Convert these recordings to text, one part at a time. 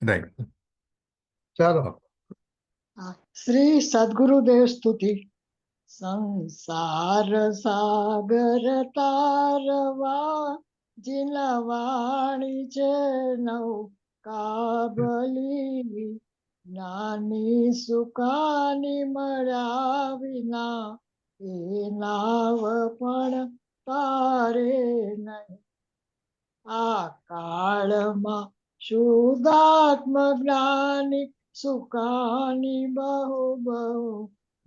Right. चलो। श्री सद्गुरुदेव स्तुति। संसार सागर तारवा जिनवाणीचे नौका बली नानी सुखानी मळ्या विना हे नाव पण तारे नाही आ काळमा शुद्धात्मज्ञानी सुखानी बहु बहु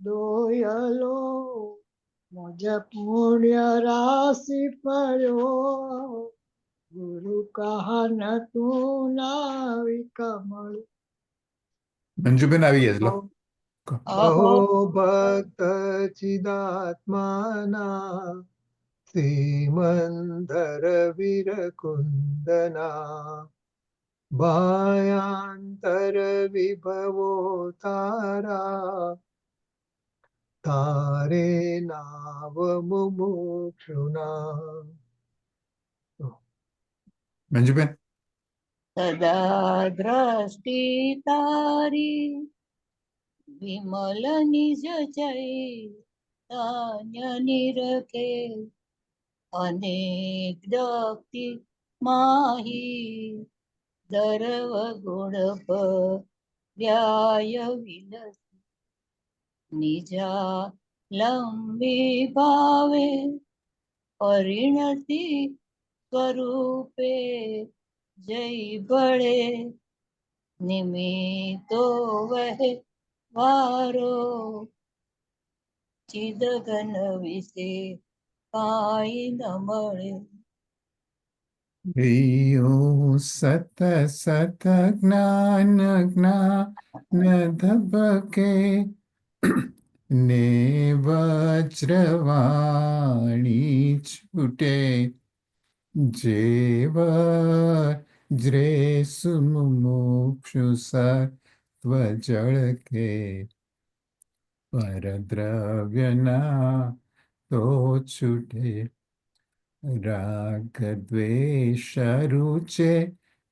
दोयलो मुझ पुण्य राशि पड्यो गुरु कहन तू नावी कमळ मंजूबेन આવી ગયા લો. अहो भक्त चिदात्माना श्रीमंधर विरकुंदना भायांतर विभवो तारा तारे नाव मुमुक्षुना. મંજુબેન सदा दृष्टि तारी विमल निज चैतन्य निरखे अनेक दक्ति माही दरव गुण पर्याय विलस निजा लंबी भावे परिणति स्वरूपे जय बड़े निमितो वह वारो चिदगन विसे काई न मळे યો સત સત જ્ઞાન જ્ઞાન ધબકે ને વજ્રવાણી છૂટે જેવ જ્રે સુમુક્ષુ સત્વ જળકે પરદ્રવ્યના તો છૂટે રાગ દ્વેષ रुचे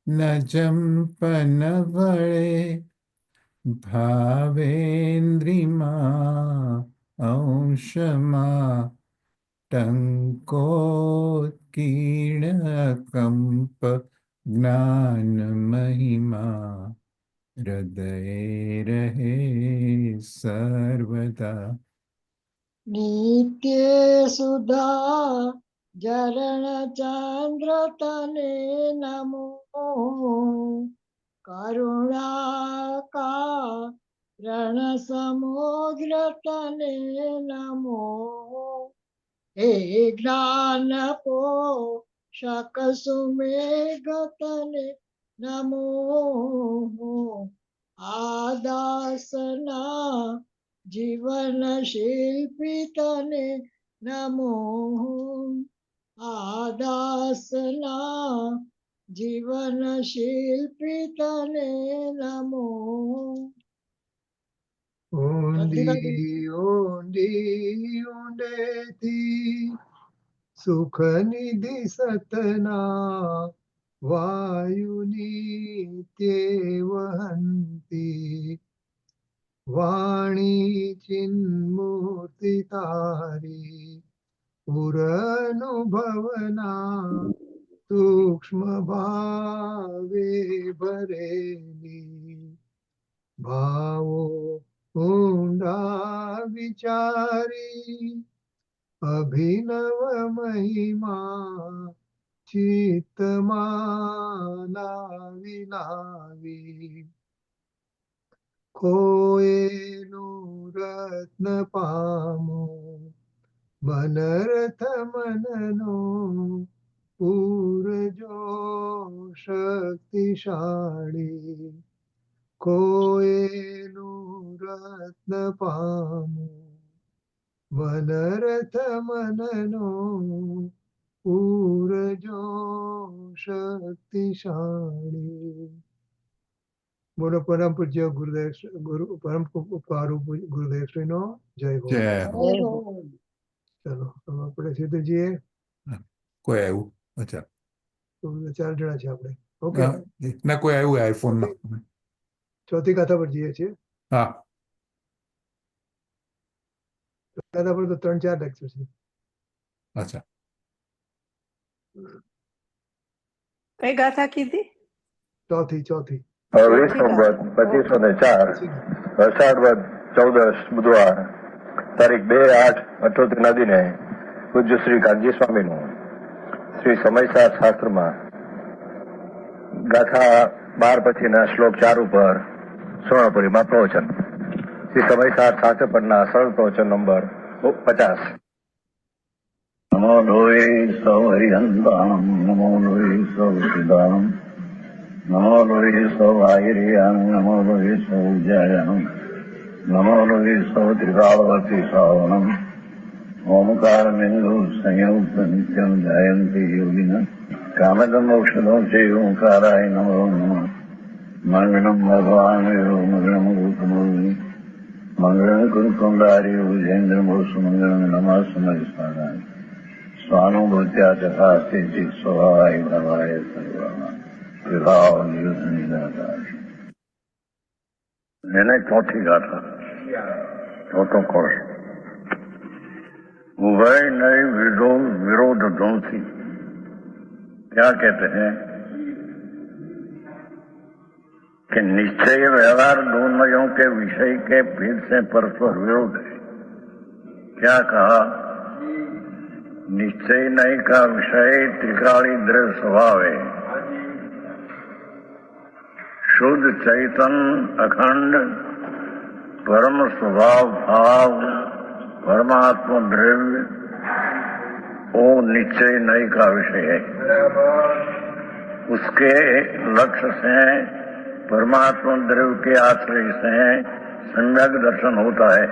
न जंपन वळे भावेन्द्रिमा अंशमा टंकोत्कीर्ण कंप ज्ञान महिमा हृदय रहे सर्वदा नित्य सुधा जरण चंद्र तने नमो करुणा का रण समुद्र तने नमो हे ज्ञान पो शक सुमेघ तने नमो आदासना जीवन शिल्पी तने नमो आदासना जीवन शिल्पी तने नमो. ऊंडी ऊंडी ऊंडेती सुख निधि सतना वायुनी ते वहंती वाणी चिन्मूर्ति तारी पुरनुभवना सूक्ष्म भावे भरेली भावो ऊंडा विचारी अभिनव महिमा चित्तमा लावी लावी खोएनु रत्न पामो मनरथ मननो पूरजो शक्तिशाली खोएनु रत्न पामो मनरथ मननो पूरजो शक्तिशाली. बोलो परम पूज्य गुरुदेव गुरु परम पारु गुरुदेव श्री नो जय हो. જય હો. चलो अब આપણે સીધું જઈએ. કોઈ આવ્યું? અચ્છા તો 4 જણા છે આપણે. ઓકે ના કોઈ આવ્યું આઈફોનમાં. ચોથી ગાથા પર જઈએ છીએ. હા ગાથા પર તો 3-4 લેક્ચર છે. અચ્છા કઈ ગાથા કીધી? ચોથી ચોથી સંવત 2504 અષાઢ વદ 14 બુધવાર તારીખ 2/8/78 ના દિને પૂજ્ય શ્રી કાનજી સ્વામીનું શ્રી સમયસાર શાસ્ત્રમાં ગાથા 12 પછીના શ્લોક 4 ઉપર સ્વર્ણપુરીમાં પ્રવચન. શ્રી સમયસાર શાસ્ત્ર પરના સરળ પ્રવચન નંબર 50. નમો લોહી સૌ હરિહંતાણમ નમો લોહી સૌ સિદ્ધાણમ નમો લોહી સૌ આયર્યાન નમો લોહી સૌ જયનમ નમો લોહી સૌ ત્રિકાળવતી સાવનમ ઓમકાર બિંદુ સંયુક્ત નિત્યમ જયંતિ યોગિન કામદમ ઔષધમ છે ઓંકારાય નમો નમઃ મંગળમ ભગવાન મંગળમ રૂપમૂર્તિ મંગળમ કુંડારી ઉજેન્દ્ર મોસુ મંગળમ નમઃ સમયસ્વાદાય સ્વાનુભૂત્યા તથા સ્થિતિ સ્વભાવાય ભવાય સર્વમાં વિભાવ નિયુદ્ધ નિરાકાર. એને ચોથી ગાથા ચોથો કોષ. उभय नए विरोध ध्वंसी. क्या कहते हैं कि निश्चय व्यवहार दोनों के विषय के भेद से परस्पर विरोध है. क्या कहा? निश्चय नहीं का विषय त्रिकाली द्रव्य स्वभाव है. शुद्ध चैतन अखंड परम स्वभाव भाव परमात्मा द्रव्य वो निश्चय नहीं का विषय है. उसके लक्ष्य से परमात्मा द्रव्य के आश्रय से सम्यक दर्शन होता है.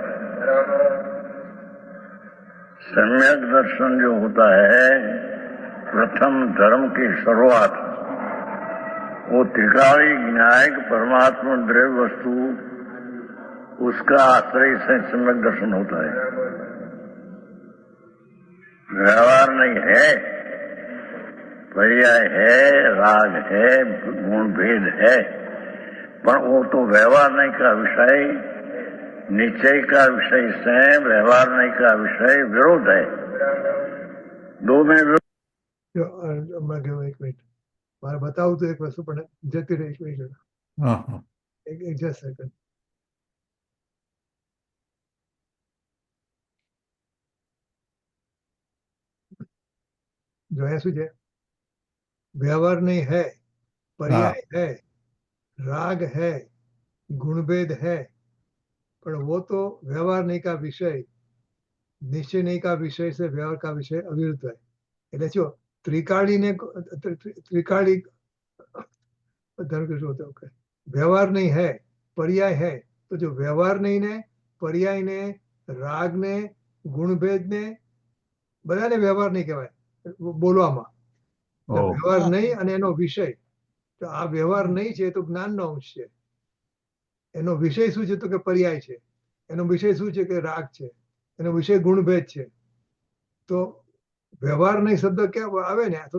सम्यक दर्शन जो होता है प्रथम धर्म की शुरुआत वो त्रिकाली न्यायिक परमात्मा द्रव्य वस्तु उसका आश्रय से सम्यक दर्शन होता है. व्यवहार नहीं है, पर्याय है, राग है, गुण भेद है, पर वो तो व्यवहार नहीं का विषय निश्चय का विषय से व्यवहार नहीं का विषय विरोध है. दो में હમણાં કેવું 1 મિનિટ મારે બતાવું તો એક વસ્તુ પણ જતી રહી. 1 મિનિટ હા હા એક just second. जो है શું છે व्यवहार नहीं है, पर्याय है, राग है, गुणभेद है, पर वो तो व्यवहार नहीं का विषय निश्चय नहीं का विषय से व्यवहार का विषय अविरुद्ध है. એટલે જો ત્રિકાળી ને ત્રિકાળી ધર્મ કે શું होता है व्यवहार नहीं है, पर्याय है, तो जो व्यवहार नहीं ने पर्याय ने राग ने गुणभेद ने બધાને વ્યવહાર નહીં કહેવાય બોલવામાં. વ્યવહાર નહીં અને એનો વિષય તો આ વ્યવહાર નહીં છે તો જ્ઞાનનો અંશ છે. એનો વિષય શું છે તો કે પર્યાય છે. એનો વિષય શું છે કે રાગ છે. એનો વિષય ગુણભેદ છે. તો વ્યવહાર નહીં શબ્દ ક્યાં આવે ને તો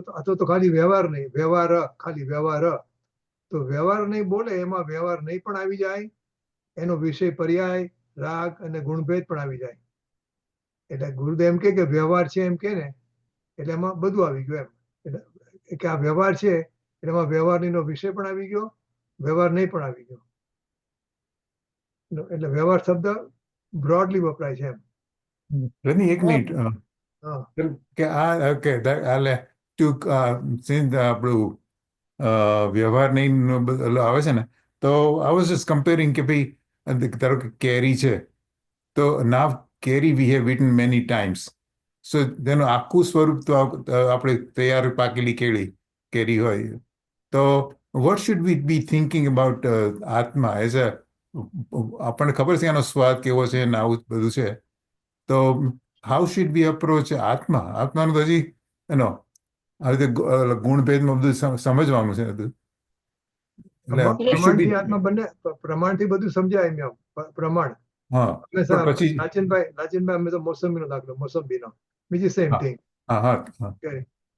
ખાલી વ્યવહાર નહીં વ્યવહાર ખાલી વ્યવહાર તો વ્યવહાર નહીં બોલે એમાં વ્યવહાર નહીં પણ આવી જાય. એનો વિષય પર્યાય રાગ અને ગુણભેદ પણ આવી જાય. એટલે ગુરુદેવ એમ કે વ્યવહાર છે એમ કે ને એટલે એમાં બધું આવી ગયું એમ. એટલે કે આ વ્યવહાર છે એટલે એમાં વ્યવહારનો વિષય પણ આવી ગયો વ્યવહાર નહીં પણ આવી ગયો. એટલે વ્યવહાર શબ્દ બ્રોડલી વપરાય છે એમ. રની એક મિનિટ કે આ કે આલે સિંધ આપણું વ્યવહાર નહીં આવે છે ને તો આઈ વોઝ જસ્ટ કમ્પેરિંગ કે ભાઈ ધારો કે કેરી છે તો now keri we have eaten many times so તેનું આખું સ્વરૂપ તો આપણે તૈયાર પાકેલી કેરી હોય તો what should we be thinking about આત્મા એઝ અ આપણને ખબર છે એનો સ્વાદ કેવો છે ને આવું બધું છે તો હાઉ શુડ બી અપ્રોચ આત્માનું તો હજી એનો આવી રીતે ગુણભેદમાં બધું સમજવાનું છે બધું. પ્રમાણથી આત્મા બંને પ્રમાણથી બધું સમજાય એમ પ્રમાણ. લાચનભાઈ અમે તો મોસંબીનો દાખલો મોસંબીનો બીજી સેમ થિંગ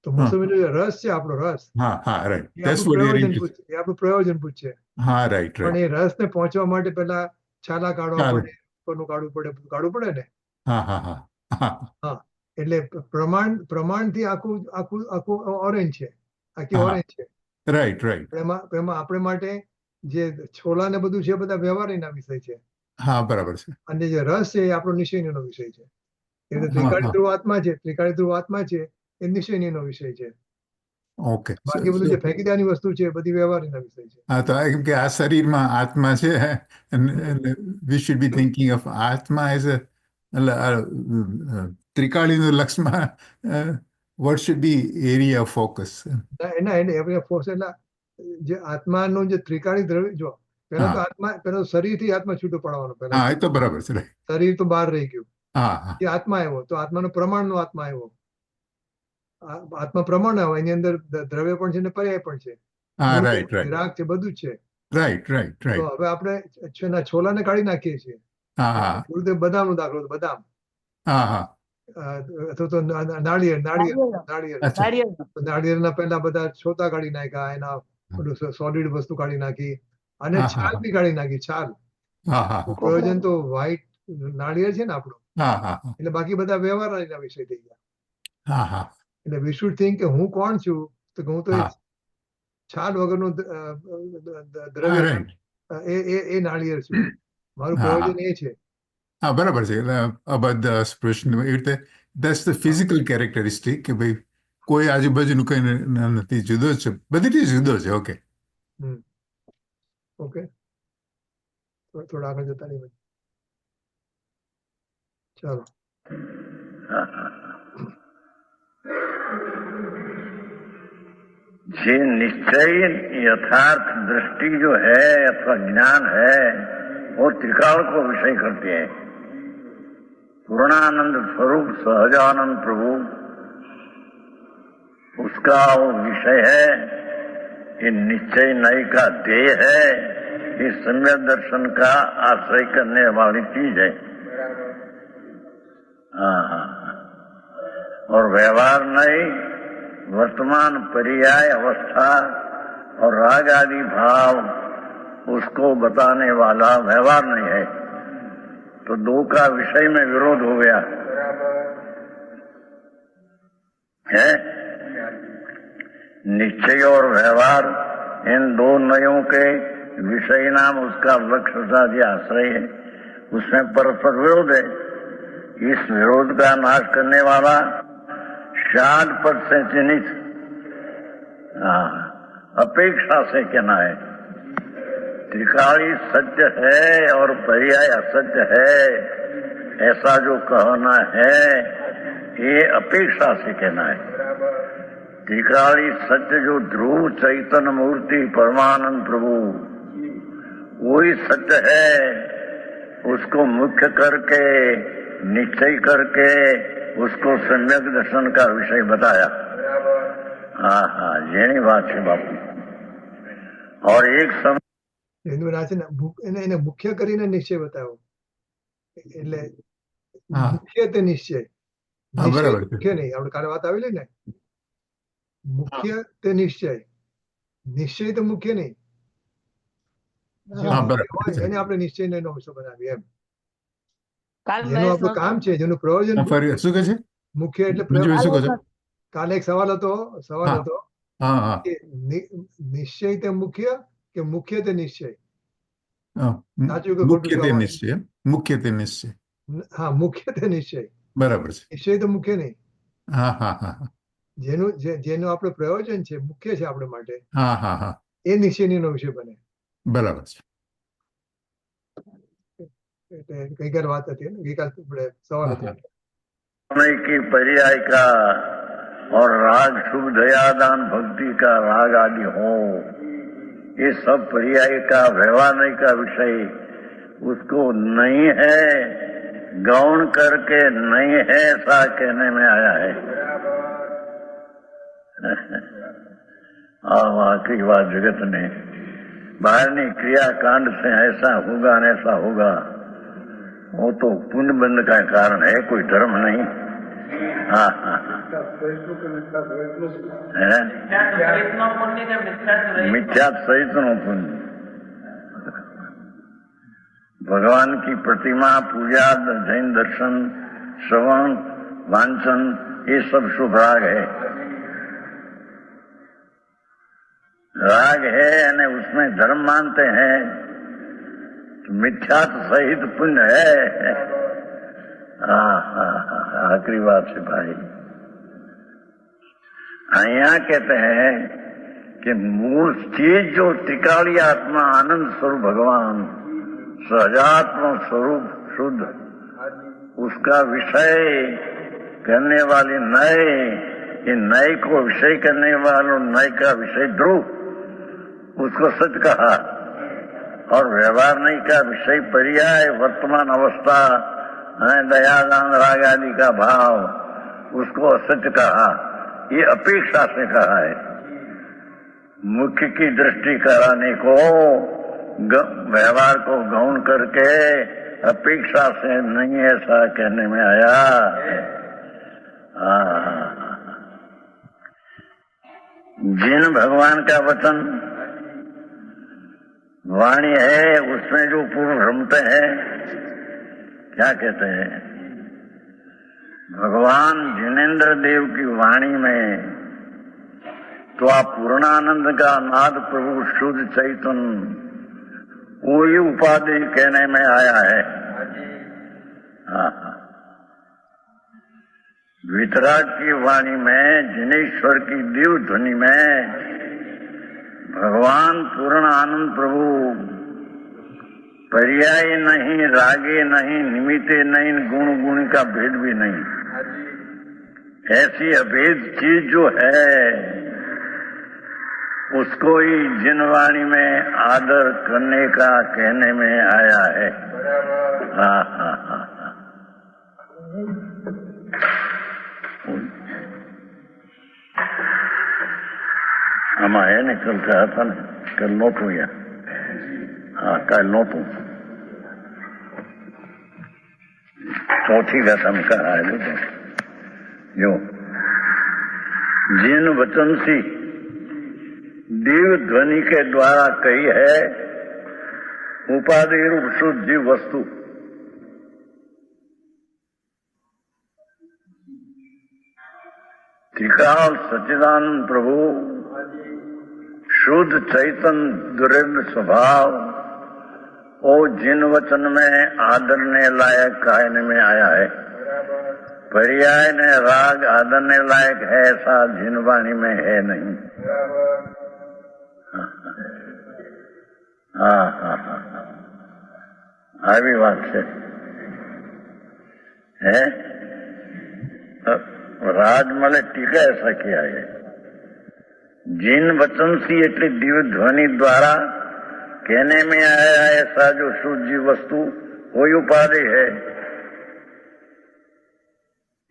તો મોસંબીનો જે રસ છે, આપણો રસ, right. એ That's આપણું what you're પ્રયોજન interested. પૂછે, એ આપણું પ્રયોજન પૂછે. Right, પણ right. એ રસને પહોંચવા માટે પહેલા છાલા કાઢવા ચાલો. પડે, ઉપરનું કાઢવું પડે ને. હા. એટલે પ્રમાણથી આખું ઓરેન્જ છે, આખી હા. ઓરેન્જ છે. Right, right. એમાં આપણે માટે જે છોલા ને બધું છે એ બધા વ્યવહારીના વિષય છે, બરાબર છે. અને જે રસ છે એ આપણો નિશ્ચયનો વિષય છે. એટલે હા, ત્રિકાળી હા. ધ્રુવ આત્મા છે એ નિશ્ચયનો વિષય છે. Okay. બાકી બધું જે ફેંકી દેવાની વસ્તુ છે એ બધી વ્યવહારીના વિષય છે. તો કેમ કે આ શરીરમાં આત્મા છે, and we should be thinking of આત્મા as a ત્રિકાળીનું લક્ષમાં what should be area of focus? એના જે આત્માનું જે ત્રિકાળી દ્રવ્ય, જો પેલા તો પેલો શરીરથી આત્મા છૂટો પડવાનો, પેલા એ તો બરાબર છે. Right. શરીર તો બહાર રહી ગયું, હા. એ આત્મા આવ્યો, તો આત્માનો પ્રમાણનો આત્મા આવ્યો. આત્મા પ્રમાણ આવે, એની અંદર દ્રવ્ય પણ છે ને પર્યાય પણ છે, Right, right. રાગ છે, બધું જ છે. Right, right, તો right. હવે આપણે છોલાને કાઢી નાખીએ છીએ. હા. ગુરુદેવ બદામનો દાખલો, બદામ અથવા તો નાળિયેર. અચ્છા. નાળિયેરના પહેલા બધા છોતા કાઢી નાખ્યા, એના બધું સોલિડ વસ્તુ કાઢી નાખી, અને છાલ બી કાઢી નાખી. છાલ પ્રયોજન તો વ્હાઈટ નાળિયેર છે ને આપણું, એટલે બાકી બધા વ્યવહારના વિષય થઈ ગયા. એટલે વી શુડ થિંક કે હું કોણ છું, તો હું તો છાલ વગરનું દ્રવ્ય, એ નાળિયેર છું. મારું પ્રયોજન એ છે. બરાબર છે. અબદ્ધ, સ્પૃશ્ન, એવી રીતે that's the physical characteristic કે ભાઈ કોઈ આજુબાજુનું કઈ નથી, જુદો છે, બધીથી જુદો છે. ઓકે. ઓકે, થોડા આગળ જતા નહીં. ચાલો. ये निश्चय यथार्थ दृष्टि जो है अथवा ज्ञान है वो त्रिकाल को विषय करते हैं. पूर्णानंद स्वरूप सहजानंद प्रभु उसका वो विषय है. ये निश्चय नय का ध्येय है. ये सम्यक दर्शन का आश्रय करने वाली चीज है. और व्यवहार नहीं, वर्तमान पर्याय अवस्था और राग आदि भाव उसको बताने वाला व्यवहार नहीं है. तो दो का विषय में विरोध हो गया है. निश्चय और व्यवहार इन दो नयों के विषय नाम उसका लक्ष्य साध्य आश्रय है. उसमें परस्पर विरोध है. इस विरोध का नाश करने वाला शाद पद से चिन्हित अपेक्षा से कहना है. त्रिकाली सत्य है और पर्याय असत्य है, ऐसा जो कहना है ये अपेक्षा से कहना है. त्रिकाली सत्य जो ध्रुव चैतन्य मूर्ति परमानंद प्रभु वही सत्य है. उसको मुख्य करके निश्चय करके उसको सम्यक दर्शन का विषय बताया. જેની વાત છે બાપુ. और एक समय એને મુખ્ય કરીને નિશ્ચય બતાવ્યો. એટલે મુખ્ય તે નિશ્ચય, મુખ્ય નહીં. આપણે કાલે વાત આવેલી ને, મુખ્ય તે નિશ્ચય, નિશ્ચય તો મુખ્ય નહીં. એને આપણે નિશ્ચય નો વિષય બનાવીએ એમ. જેનું આપણું કામ છે, જેનું પ્રયોજન શું કહે છે મુખ્ય, એટલે શું કહે છે? કાલે એક સવાલ હતો કે નિશ્ચય તે મુખ્ય કે મુખ્ય તે નિશ્ચય. સાચું કે મુખ્ય તે નિશ્ચય. મુખ્ય તે નિશ્ચય. હા, મુખ્ય તે નિશ્ચય. બરાબર છે. નિશ્ચય તો મુખ્ય નહીં. જેનું આપણે પ્રયોજન છે, મુખ્ય છે આપણે માટે, એ નિશ્ચયનો વિષય બને. બરાબર છે. ગઈકાલ વાત હતી ને, ગઈકાલ સવાલ હતો. समय की पर्याय का और राग शुभ दयादान भक्ति का राग आदि हो, ये सब पर्याय का व्यवहार नहीं का विषय उसको नहीं है, गौण करके नहीं है ऐसा कहने में आया है. वाकई बात जगत ने बाहरनी क्रियाकांड से ऐसा होगा न ऐसा होगा, वो तो पुण्य बंध का कारण है, कोई धर्म नहीं. है मिथ्या सहित नो पुण्य। भगवान की प्रतिमा पूजा, जैन दर्शन, श्रवण, वांचन, ये सब शुभ राग है। राग है यानी उसमें धर्म मानते हैं तो मिथ्यात सहित पुण्य है। आखिरी बात से भाई यहाँ कहते हैं कि मूल चीज जो त्रिकाली आत्मा आनंद स्वरूप भगवान सहजात्म स्वरूप शुद्ध, उसका विषय करने वाली नए, ये नए को विषय करने वालों नए का विषय ध्रुव, उसको सच कहा, और व्यवहार नहीं का विषय पर्याय वर्तमान अवस्था दयादान राग आदि का भाव, उसको असत्य कहा। ये अपेक्षा से कहा है। मुख्य की दृष्टि कराने को व्यवहार को गौण करके अपेक्षा से नहीं ऐसा कहने में आया। जिन भगवान का वचन वाणी है उसमें जो पूर्ण रमते हैं, क्या कहते हैं, भगवान जिनेन्द्र देव की वाणी में तो आप पूर्णानंद का नाद प्रभु शुद्ध चैतन्य वही उपाधि कहने में आया है। वितराग की वाणी में, जिनेश्वर की दिव्य ध्वनि में भगवान पूर्ण आनंद प्रभु पर्याय नहीं, रागे नहीं, निमित्ते नहीं, गुण गुण का भेद भी नहीं, ऐसी अभेद चीज जो है उसको ही जिन वाणी में आदर करने का कहने में आया है। हम आए नहीं, कल कहा था ना, कल नोटू या कल नोटू चौथी व्यथा में कहा है जो जिन वचन सी दिव्य ध्वनि के द्वारा कही है उपाधि रूप शुद्ध जीव वस्तु, त्रिकाल सच्चिदानंद प्रभु शुद्ध चैतन्य दुर्लभ स्वभाव, वो जिन वचन में आदरने लायक कहने में आया है। पर्याय ने राग आदरने लायक है ऐसा जिन वाणी में है नहीं। भी बात से है। राजमले टीका ऐसा किया है, जिन वचन सी एटली दिव्य ध्वनि द्वारा कहने में आया ऐसा जो शुद्ध जीव वस्तु वही उपाधि है।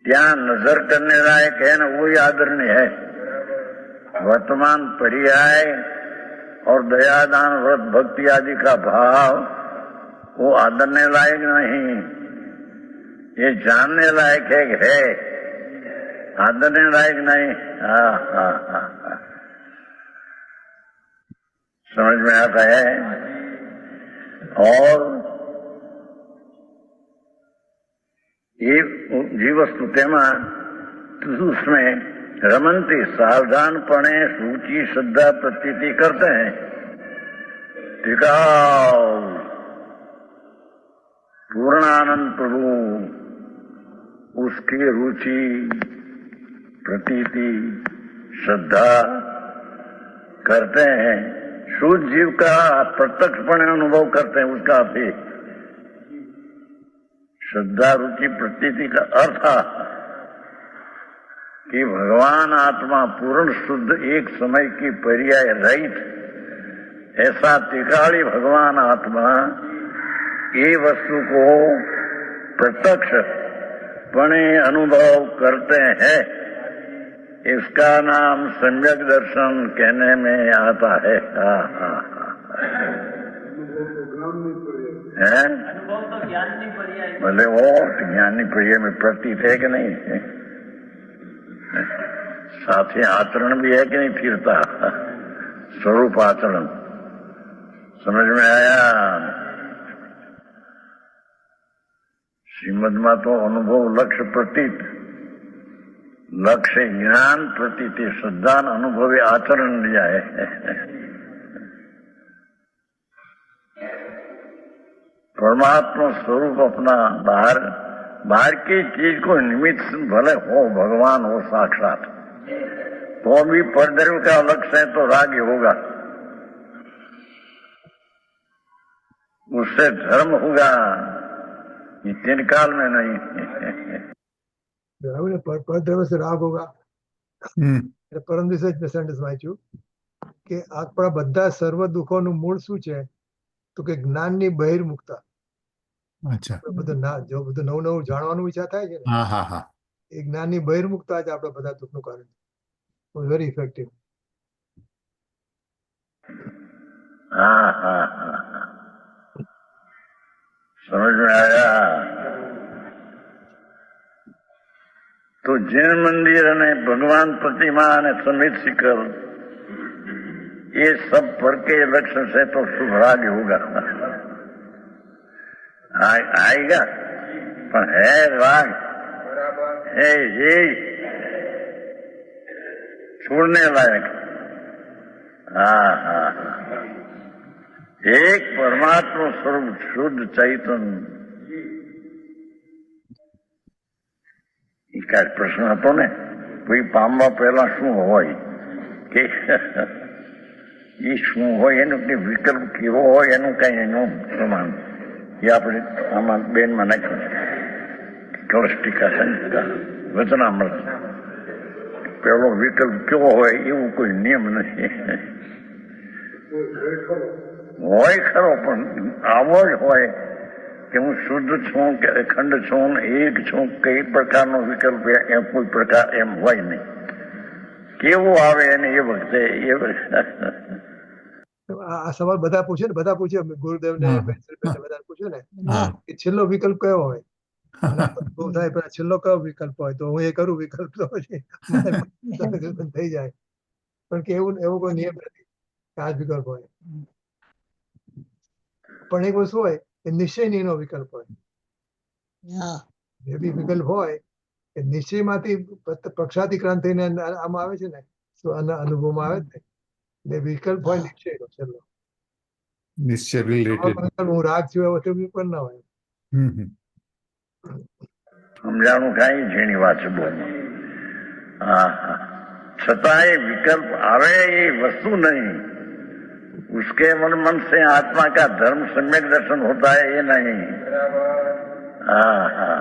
ત્યાં नजर करने लायक है ना, वही आदरणीय है। वर्तमान पर्याय और दयादान व्रत भक्ति आदि का भाव वो आदरने लायक नहीं, ये जानने लायक है, आदरने लायक नहीं। समझ में आता है। और ये जीवस्तु तेमा उसमें रमनती सावधानपणे सूची श्रद्धा प्रतीति करते हैं। टिकाओ पूर्णानंद प्रभु उसकी रुचि प्रतीति श्रद्धा करते हैं। शुद्ध जीव का प्रत्यक्षपणे अनुभव करते हैं। उसका भी श्रद्धा रुचि प्रतीति का अर्थ कि भगवान आत्मा पूर्ण शुद्ध एक समय की पर्याय रहित ऐसा त्रिकाली भगवान आत्मा ये वस्तु को प्रत्यक्ष पणे अनुभव करते हैं। इसका नाम सम्यक दर्शन कहने में आता है। भले वो ज्ञानी पर्याय में प्रतीत है कि नहीं है? साथ ही आचरण भी है कि नहीं फिरता, स्वरूप आचरण समझ में आया? श्रीमद में तो अनुभव लक्ष्य प्रतीत, लक्ष्य ज्ञान प्रतीत श्रद्धा अनुभवे आचरण लिया है। परमात्मा स्वरूप अपना बाहर की चीज को निमित्त भले हो, भगवान हो साक्षात, तो भी परद्रव्य का लक्ष्य है तो राग होगा, उससे धर्म होगा, ये 3 काल में नहीं। બરાબર ને? પરદ્રવ્ય से રાગ હોગા. એટલે પરમ દિવસે જ મેં સેન્ટેન્સ વાંચ્યું કે આપણા બધા સર્વ દુઃખોનું મૂળ શું છે? તો કે જ્ઞાનની બહિર્મુખતા. અચ્છા. બધું જો બધું નવું નવું જાણવાનું ઈચ્છા થાય છે ને, હા હા હા. એ જ્ઞાનની બહિર્મુખતા જ આપણા બધા દુઃખનું કારણ છે. Very effective. हाँ हाँ हाँ, समझ में आया? तो जैन मंदिर અને ભગવાન प्रतिमा અને समित शिखर ये सब पर के लक्ष्य से तो शुभ राग होगा, आएगा, पर है राग है ये छोड़ने लायक। हाँ हाँ, एक परमात्मा स्वरूप शुद्ध चैतन्य એક પ્રશ્ન હતો ને, કોઈ પામવા પહેલા શું હોય કે એ શું હોય એનું કે વિકલ્પ કેવો હોય એનું કઈ એનું પ્રમાણ એ આપણે આમાં બેનમાં નાખ્યું છે. કળશ ટીકા સંહિતા વચનામૃત, પેલો વિકલ્પ કેવો હોય એવું કોઈ નિયમ નથી, હોય ખરો પણ આવો જ હોય કે હું શુદ્ધ છું કે અખંડ છું, એક છું, કઈ પ્રકારનો વિકલ્પ એમ કોઈ પ્રકાર એમ હોય નહીં, કેવું આવે એને એ વખતે આ સવાલ બધા પૂછે ને, બધા પૂછે ગુરુદેવ ને બધા પૂછ્યું ને કે છેલ્લો વિકલ્પ કયો હોય? બહુ થાય પણ છેલ્લો કયો વિકલ્પ હોય? તો હું એ કરું વિકલ્પ, તો પછી થઈ જાય. પણ કે એવું કોઈ નિયમ નથી કે આ જ વિકલ્પ હોય. પણ એક વસ્તુ હોય કે નિશ્ચયની એનો વિકલ્પ હોય. હા એ બી વિકલ્પ હોય કે નિશ્ચયમાંથી પક્ષાતિક્રાંત થઈને આમાં આવે છે ને, અનુભવમાં આવે છે ને, વિકલ્પ હોય નિશ્ચયનો છેલ્લો. નિશ્ચય રિલેટેડ. હું રાગ છું એવો પણ ના હોય. સમજાણું કઈ ઝીણી વાત છે બોલ. હા હા, છતાં એ વિકલ્પ આવે એ વસ્તુ नहीं, उसके मन से आत्मा का धर्म सम्यक दर्शन होता है ये नहीं। हाँ हाँ,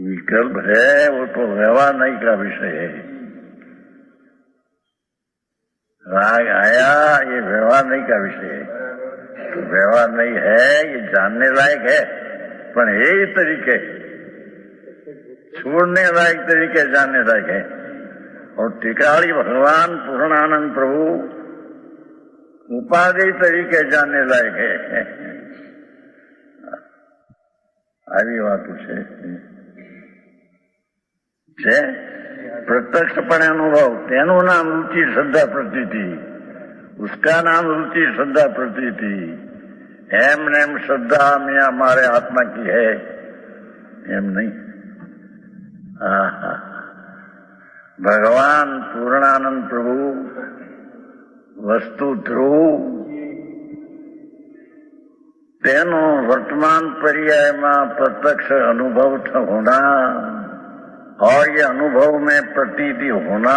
विकल्प है वो तो व्यवहार नहीं का विषय है। राग आया ये व्यवहार नहीं का विषय है, तो व्यवहार नहीं है, ये जानने लायक है, पर यही तरीके छोड़ने लायक तरीके जानने लायक है। और टिकाड़ी भगवान पूर्णानंद प्रभु उपाधि तरीके जानने लायक है। આવી વાતો છે પ્રત્યક્ષપણે અનુભવ, તેનું નામ रुचि श्रद्धा प्रतीति, उसका नाम रुचि श्रद्धा प्रतीति। एम नेम श्रद्धा में हमारे आत्मा की है एम नहीं। भगवान पूर्णानंद प्रभु वस्तु ध्रुव तेनो वर्तमान पर्याय में प्रत्यक्ष अनुभव होना और ये अनुभव में प्रतीति होना,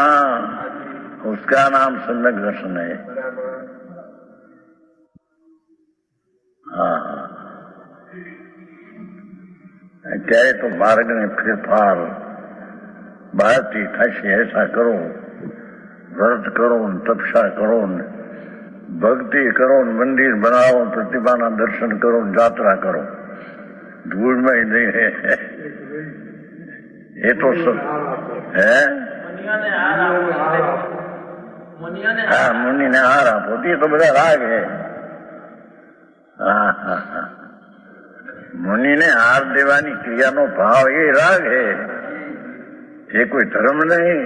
उसका नाम सम्यक दर्शन है। અત્યારે તો માર્ગને ફેરફાર બહારથી થશે, ऐसा करो, व्रत करो, तपस्या करो, भक्ति करो, मंदिर बनाओ, प्रतिमाना दर्शन करो, यात्रा करो, धूल में ही नहीं है। ये तो सब है। हाँ, मुनि ने हार आप होती है तो बड़ा राग है। हाँ हाँ हाँ, મુનિને હાર દેવાની ક્રિયાનો ભાવ એ રાગ હે, એ કોઈ ધર્મ નહીં.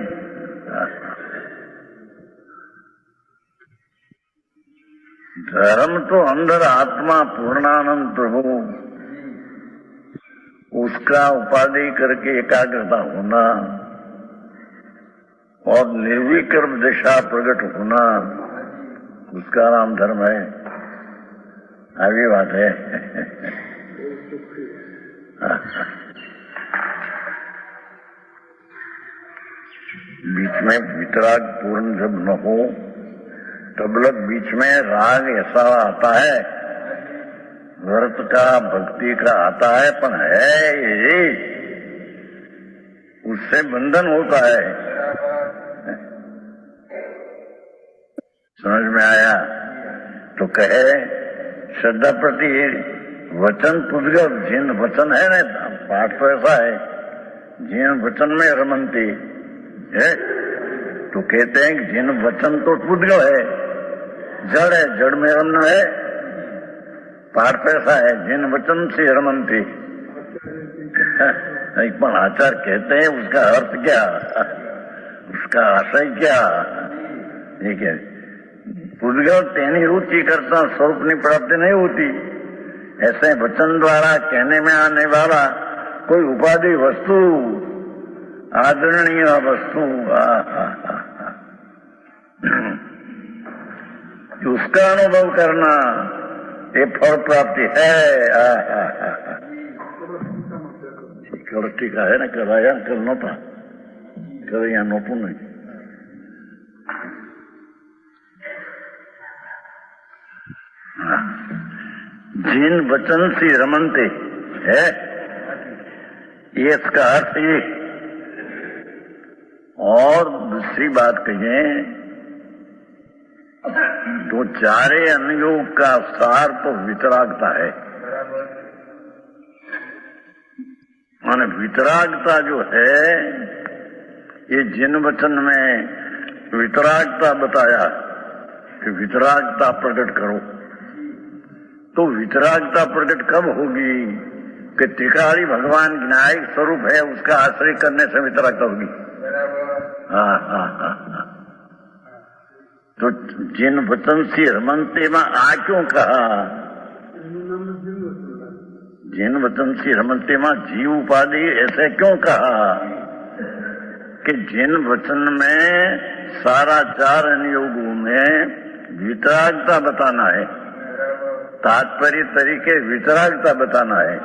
धर्म तो अंदर आत्मा पूर्णानंद प्रभु उसका उपाधि करके एकाग्रता होना और निर्विकल्प दिशा प्रकट होना, उसका नाम धर्म है. आगे बात है. बीच में वितराग पूर्ण जब न हो तब लग बीच में राग ऐसा आता है, व्रत का भक्ति का आता है, पर है ये उससे बंधन होता है. समझ में आया? तो कहे श्रद्धा प्रति वचन पुद्गल, जिन वचन है ना, पाठ तो ऐसा है, जिन वचन में रमनती है, तो कहते हैं कि जिन वचन तो पुद्गल है, जड़ है, जड़ में रमना है. पाठ पैसा है, जिन वचन से रमनती. पण आचार कहते हैं, उसका अर्थ क्या, उसका आशय क्या? ठीक है, पुद्गल तेनी रुचि करता स्वरूप की प्राप्ति नहीं होती. ऐसे वचन द्वारा कहने में आने वाला कोई उपाधि वस्तु, आदरणीय वस्तु, उसका अनुभव करना, ये फल प्राप्ति है. कल टीका है ना, कराया कल नोता, कल यहाँ नोटू नहीं. जिन वचन से रमनते है, ये इसका अर्थ ये. और दूसरी बात कहें तो चारे अनुयोग का सार तो वितरागता है. माने वितरागता जो है, ये जिन वचन में वितरागता बताया कि वितरागता प्रकट करो, तो वितरागता प्रकट कब होगी कि त्रिकाली भगवान न्यायिक स्वरूप है, उसका आश्रय करने से वितरागता होगी. हाँ हाँ हाँ हाँ. तो जिन वचन से रमनते में आ क्यों कहा? जिन वचन से रमनते में जीव उपाधि ऐसे क्यों कहा? कि जिन वचन में सारा चार अनुयोगों में वितरागता बताना है, तात्पर्य तरीके वितरागता बताना है.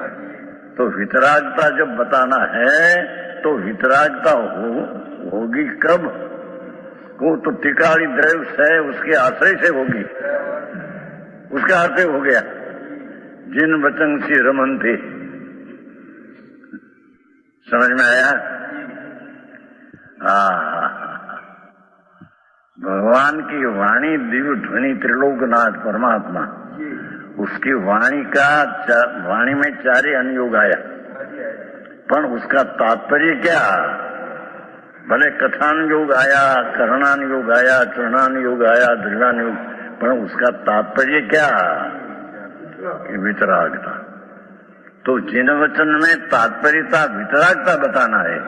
तो वितरागता जब बताना है तो वितरागता होगी कब? वो तो टिकाड़ी द्रव्य है, उसके आश्रय से होगी. उसका अर्थ हो गया जिन वचन से रमनते. समझ में आया? भगवान की वाणी दिव्य ध्वनि त्रिलोकनाथ परमात्मा, उसकी वाणी का वाणी में चारे अनुयोग आया, पर उसका तात्पर्य क्या? भले कथानुयोग आया, करणानुयोग आया, चरणानुयोग आया, दृढ़ानुयोग, पर उसका तात्पर्य क्या? वितरागता. तो जिन वचन में तात्पर्यता वितरागता बताना है,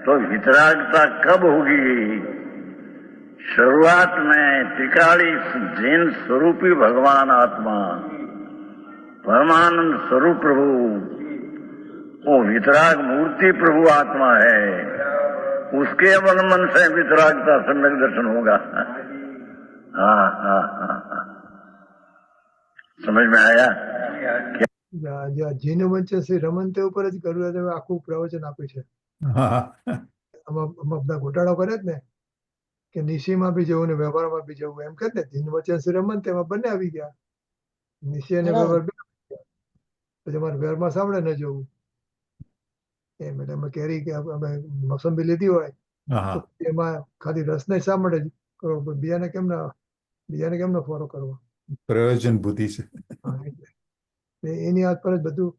तो वितरागता कब होगी? शुरुआत में त्रिकाली जिन स्वरूपी भगवान आत्मा, परमानंद स्वरूप प्रभु, वो वितराग मूर्ति प्रभु आत्मा है, उसके अवलंबन से वितरागता सम्यक दर्शन होगा. हाँ हाँ हाँ. समझ में आया? જીન વંચન રમનતે ઉપર જ કર્યું, આખું પ્રવચન આપ્યું છે. આમાં બધા ઘોટાળો કરે જ ને કે નિશીમાં બી જવું ને વ્યવહારમાં બી જવું, એમ કે ને જીન વચન રમનતે એમાં બંને આવી ગયા. નિશી અને વ્યવહાર બે આવી ગયા. પછી અમારે વ્યવહારમાં સાંભળે ન જવું એમ. એટલે અમે કેરી કે અમે મોસંબી લીધી હોય તો એમાં ખાલી રસને સાંભળે જ કરો, બીજાને કેમ ન ફોરો કરવો? પ્રયોજન બુદ્ધિ છે. એની હાથ પર જ બધું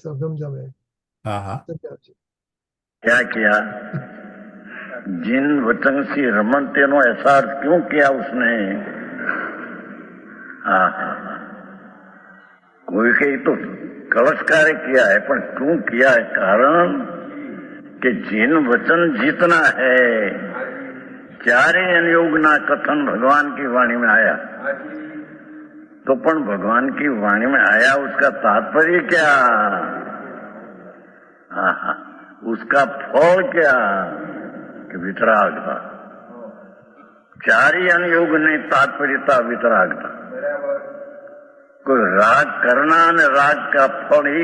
સમજાવે. क्या किया? जिन वचन से रमनते नो ऐसा अर्थ क्यों किया उसने? कोई कहीं तो कलश कार्य किया है, पर क्यों किया है? कारण कि जिन वचन जीतना है, चारे अनुयोग ना कथन भगवान की वाणी में आया, तो पण भगवान की वाणी में आया, उसका तात्पर्य क्या? उसका फल क्या? कि वितराग था। चारी अनुयोग ने तात्पर्यता वितराग था। कोई राग करना ने राग का फल ही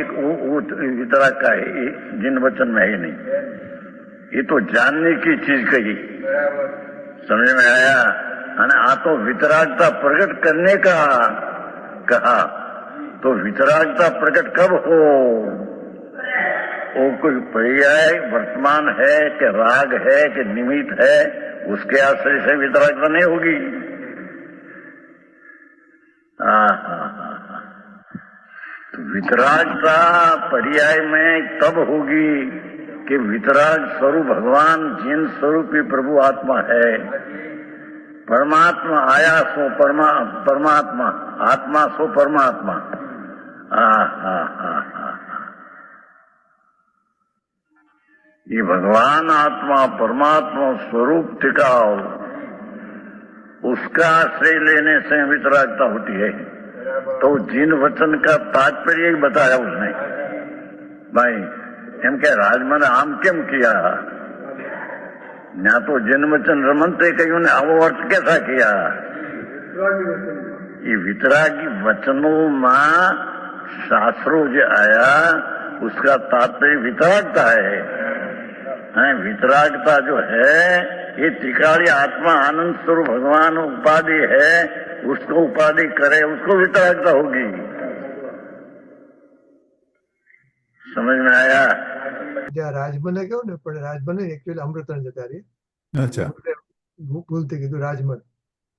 वितराग का ही जिन वचन में ही नहीं। ये तो जानने की चीज कही, समझ में आया? आ तो वितरागता प्रकट करने का कहा, तो वितरागता प्रकट कब हो? वो कोई पर्याय वर्तमान है कि राग है कि निमित्त है, उसके आश्रय से वितरागता नहीं होगी। तो वितरागता पर्याय में तब होगी कि वितराग स्वरूप भगवान जिन स्वरूपी प्रभु आत्मा है, परमात्मा आया सो परमात्मा, आत्मा सो परमात्मा। ये भगवान आत्मा परमात्मा स्वरूप टिकाओ, उसका आश्रय लेने से वितरागता होती है। तो जिन वचन का तात्पर्य ही बताया उसने। भाई एम के राजमन आम केम किया? ना तो जिन वचन रमनते कहीं ने आवो अर्थ कैसा किया? ये वितरागी वचनों में शास्त्रों जो आया, उसका तात्पर्य वितरागता है। वितरागता जो है, ये त्रिकाली आत्मा आनंद स्वरूप भगवान उपाधि है, उसको उपाधि करे, उसको वितरागता होगी। समझ में आया? જ્યાં રાજમને કહ્યું ને, પણ રાજમને એકચ્યુઅલી અમૃતન જતા રહી. अच्छा ભૂલથી કીધું રાજમન.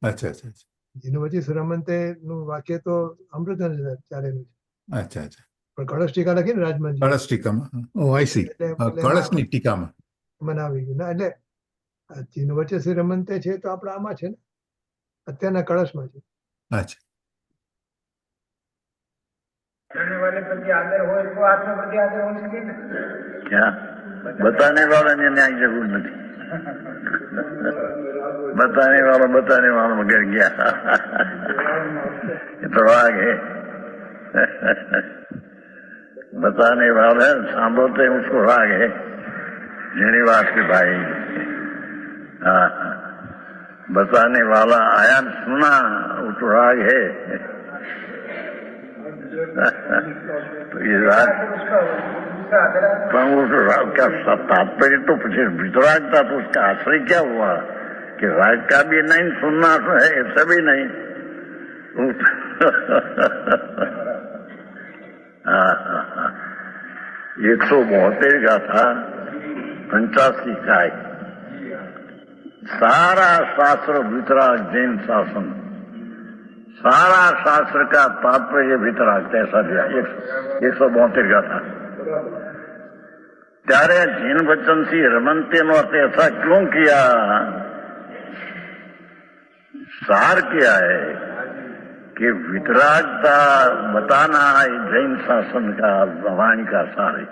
अच्छा अच्छा જેનું વચ્ચે સુરમંતે નું વાક્ય તો અમૃતન ચાલેલું છે. अच्छा अच्छा પણ કળશ ટીકા લખી ને રાજમનજી, કળશ ટીકામાં ઓ આઈ સી એટલે કળશની ટીકામાં મનાવી ગયું ના. એટલે જેનું વચ્ચે શ્રીરમંતે છે તો આપણા આમાં છે ને, અત્યારના કળશમાં છે. अच्छा क्या बताने वाला ने न्याय जरूर नहीं, बताने वाला मगर गया। ये तो राग है। बताने वाला सांभोते उसको राग है। श्रीनिवास के भाई बताने वाला आया सुना, वो तो राग है। तो ये राग का तात्पर्य तो वितरागता, तो उसका आश्रय क्या हुआ कि राग का भी नहीं सुनना है, ऐसा भी नहीं। 172 का था, 85 का है। सारा शास्त्र वितराग जैन शासन, सारा शास्त्र का तात्पर्य वितराग ऐसा दिया। 172 का था। ત્યારે જીન વચન થી રમનતે નો अर्थ ऐसा क्यों किया? सार क्या है कि वितरागता बताना जैन शासन का वाणी का सार है।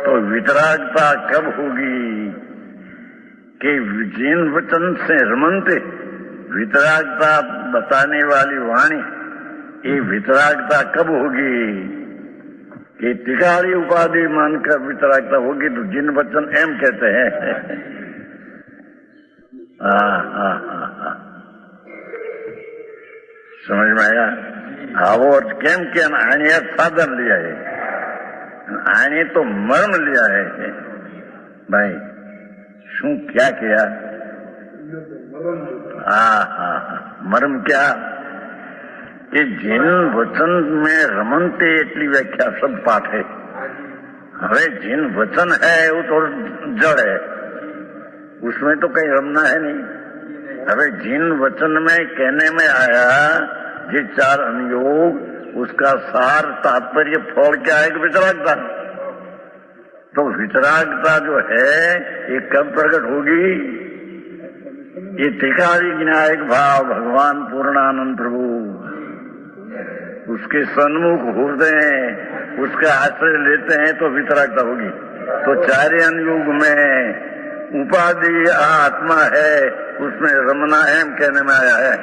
तो वितरागता कब होगी कि जिन वचन से रमनते वितरागता बताने वाली वाणी, ये वितरागता कब होगी कि तिकारी उपाधि मानकर वितरागता होगी। तो जिन वचन एम कहते हैं। समझ में आया? आवो अर्थ केम के आने साधन लिया है, आने तो मर्म लिया है। भाई शू क्या किया? मर्म क्या कि जिन वचन में रमनते એટલી व्याख्या सब पाठ है। હવે जिन वचन है वो तो जड़ है, उसमें तो कहीं रमना है नहीं। હવે जिन वचन में कहने में आया ये 4 अनुयोग, उसका सार तात्पर्य फल क्या है कि वितरागता। तो वितरागता जो है ये कब प्रकट होगी? ये त्रिकाली विनायक भाव भगवान पूर्णानंद प्रभु उसके सन्मुख होते हैं, उसका आश्रय लेते हैं तो वितरागता होगी। तो चार्यन युग में उपाधि आत्मा है, उसमें रमना एम कहने में आया है।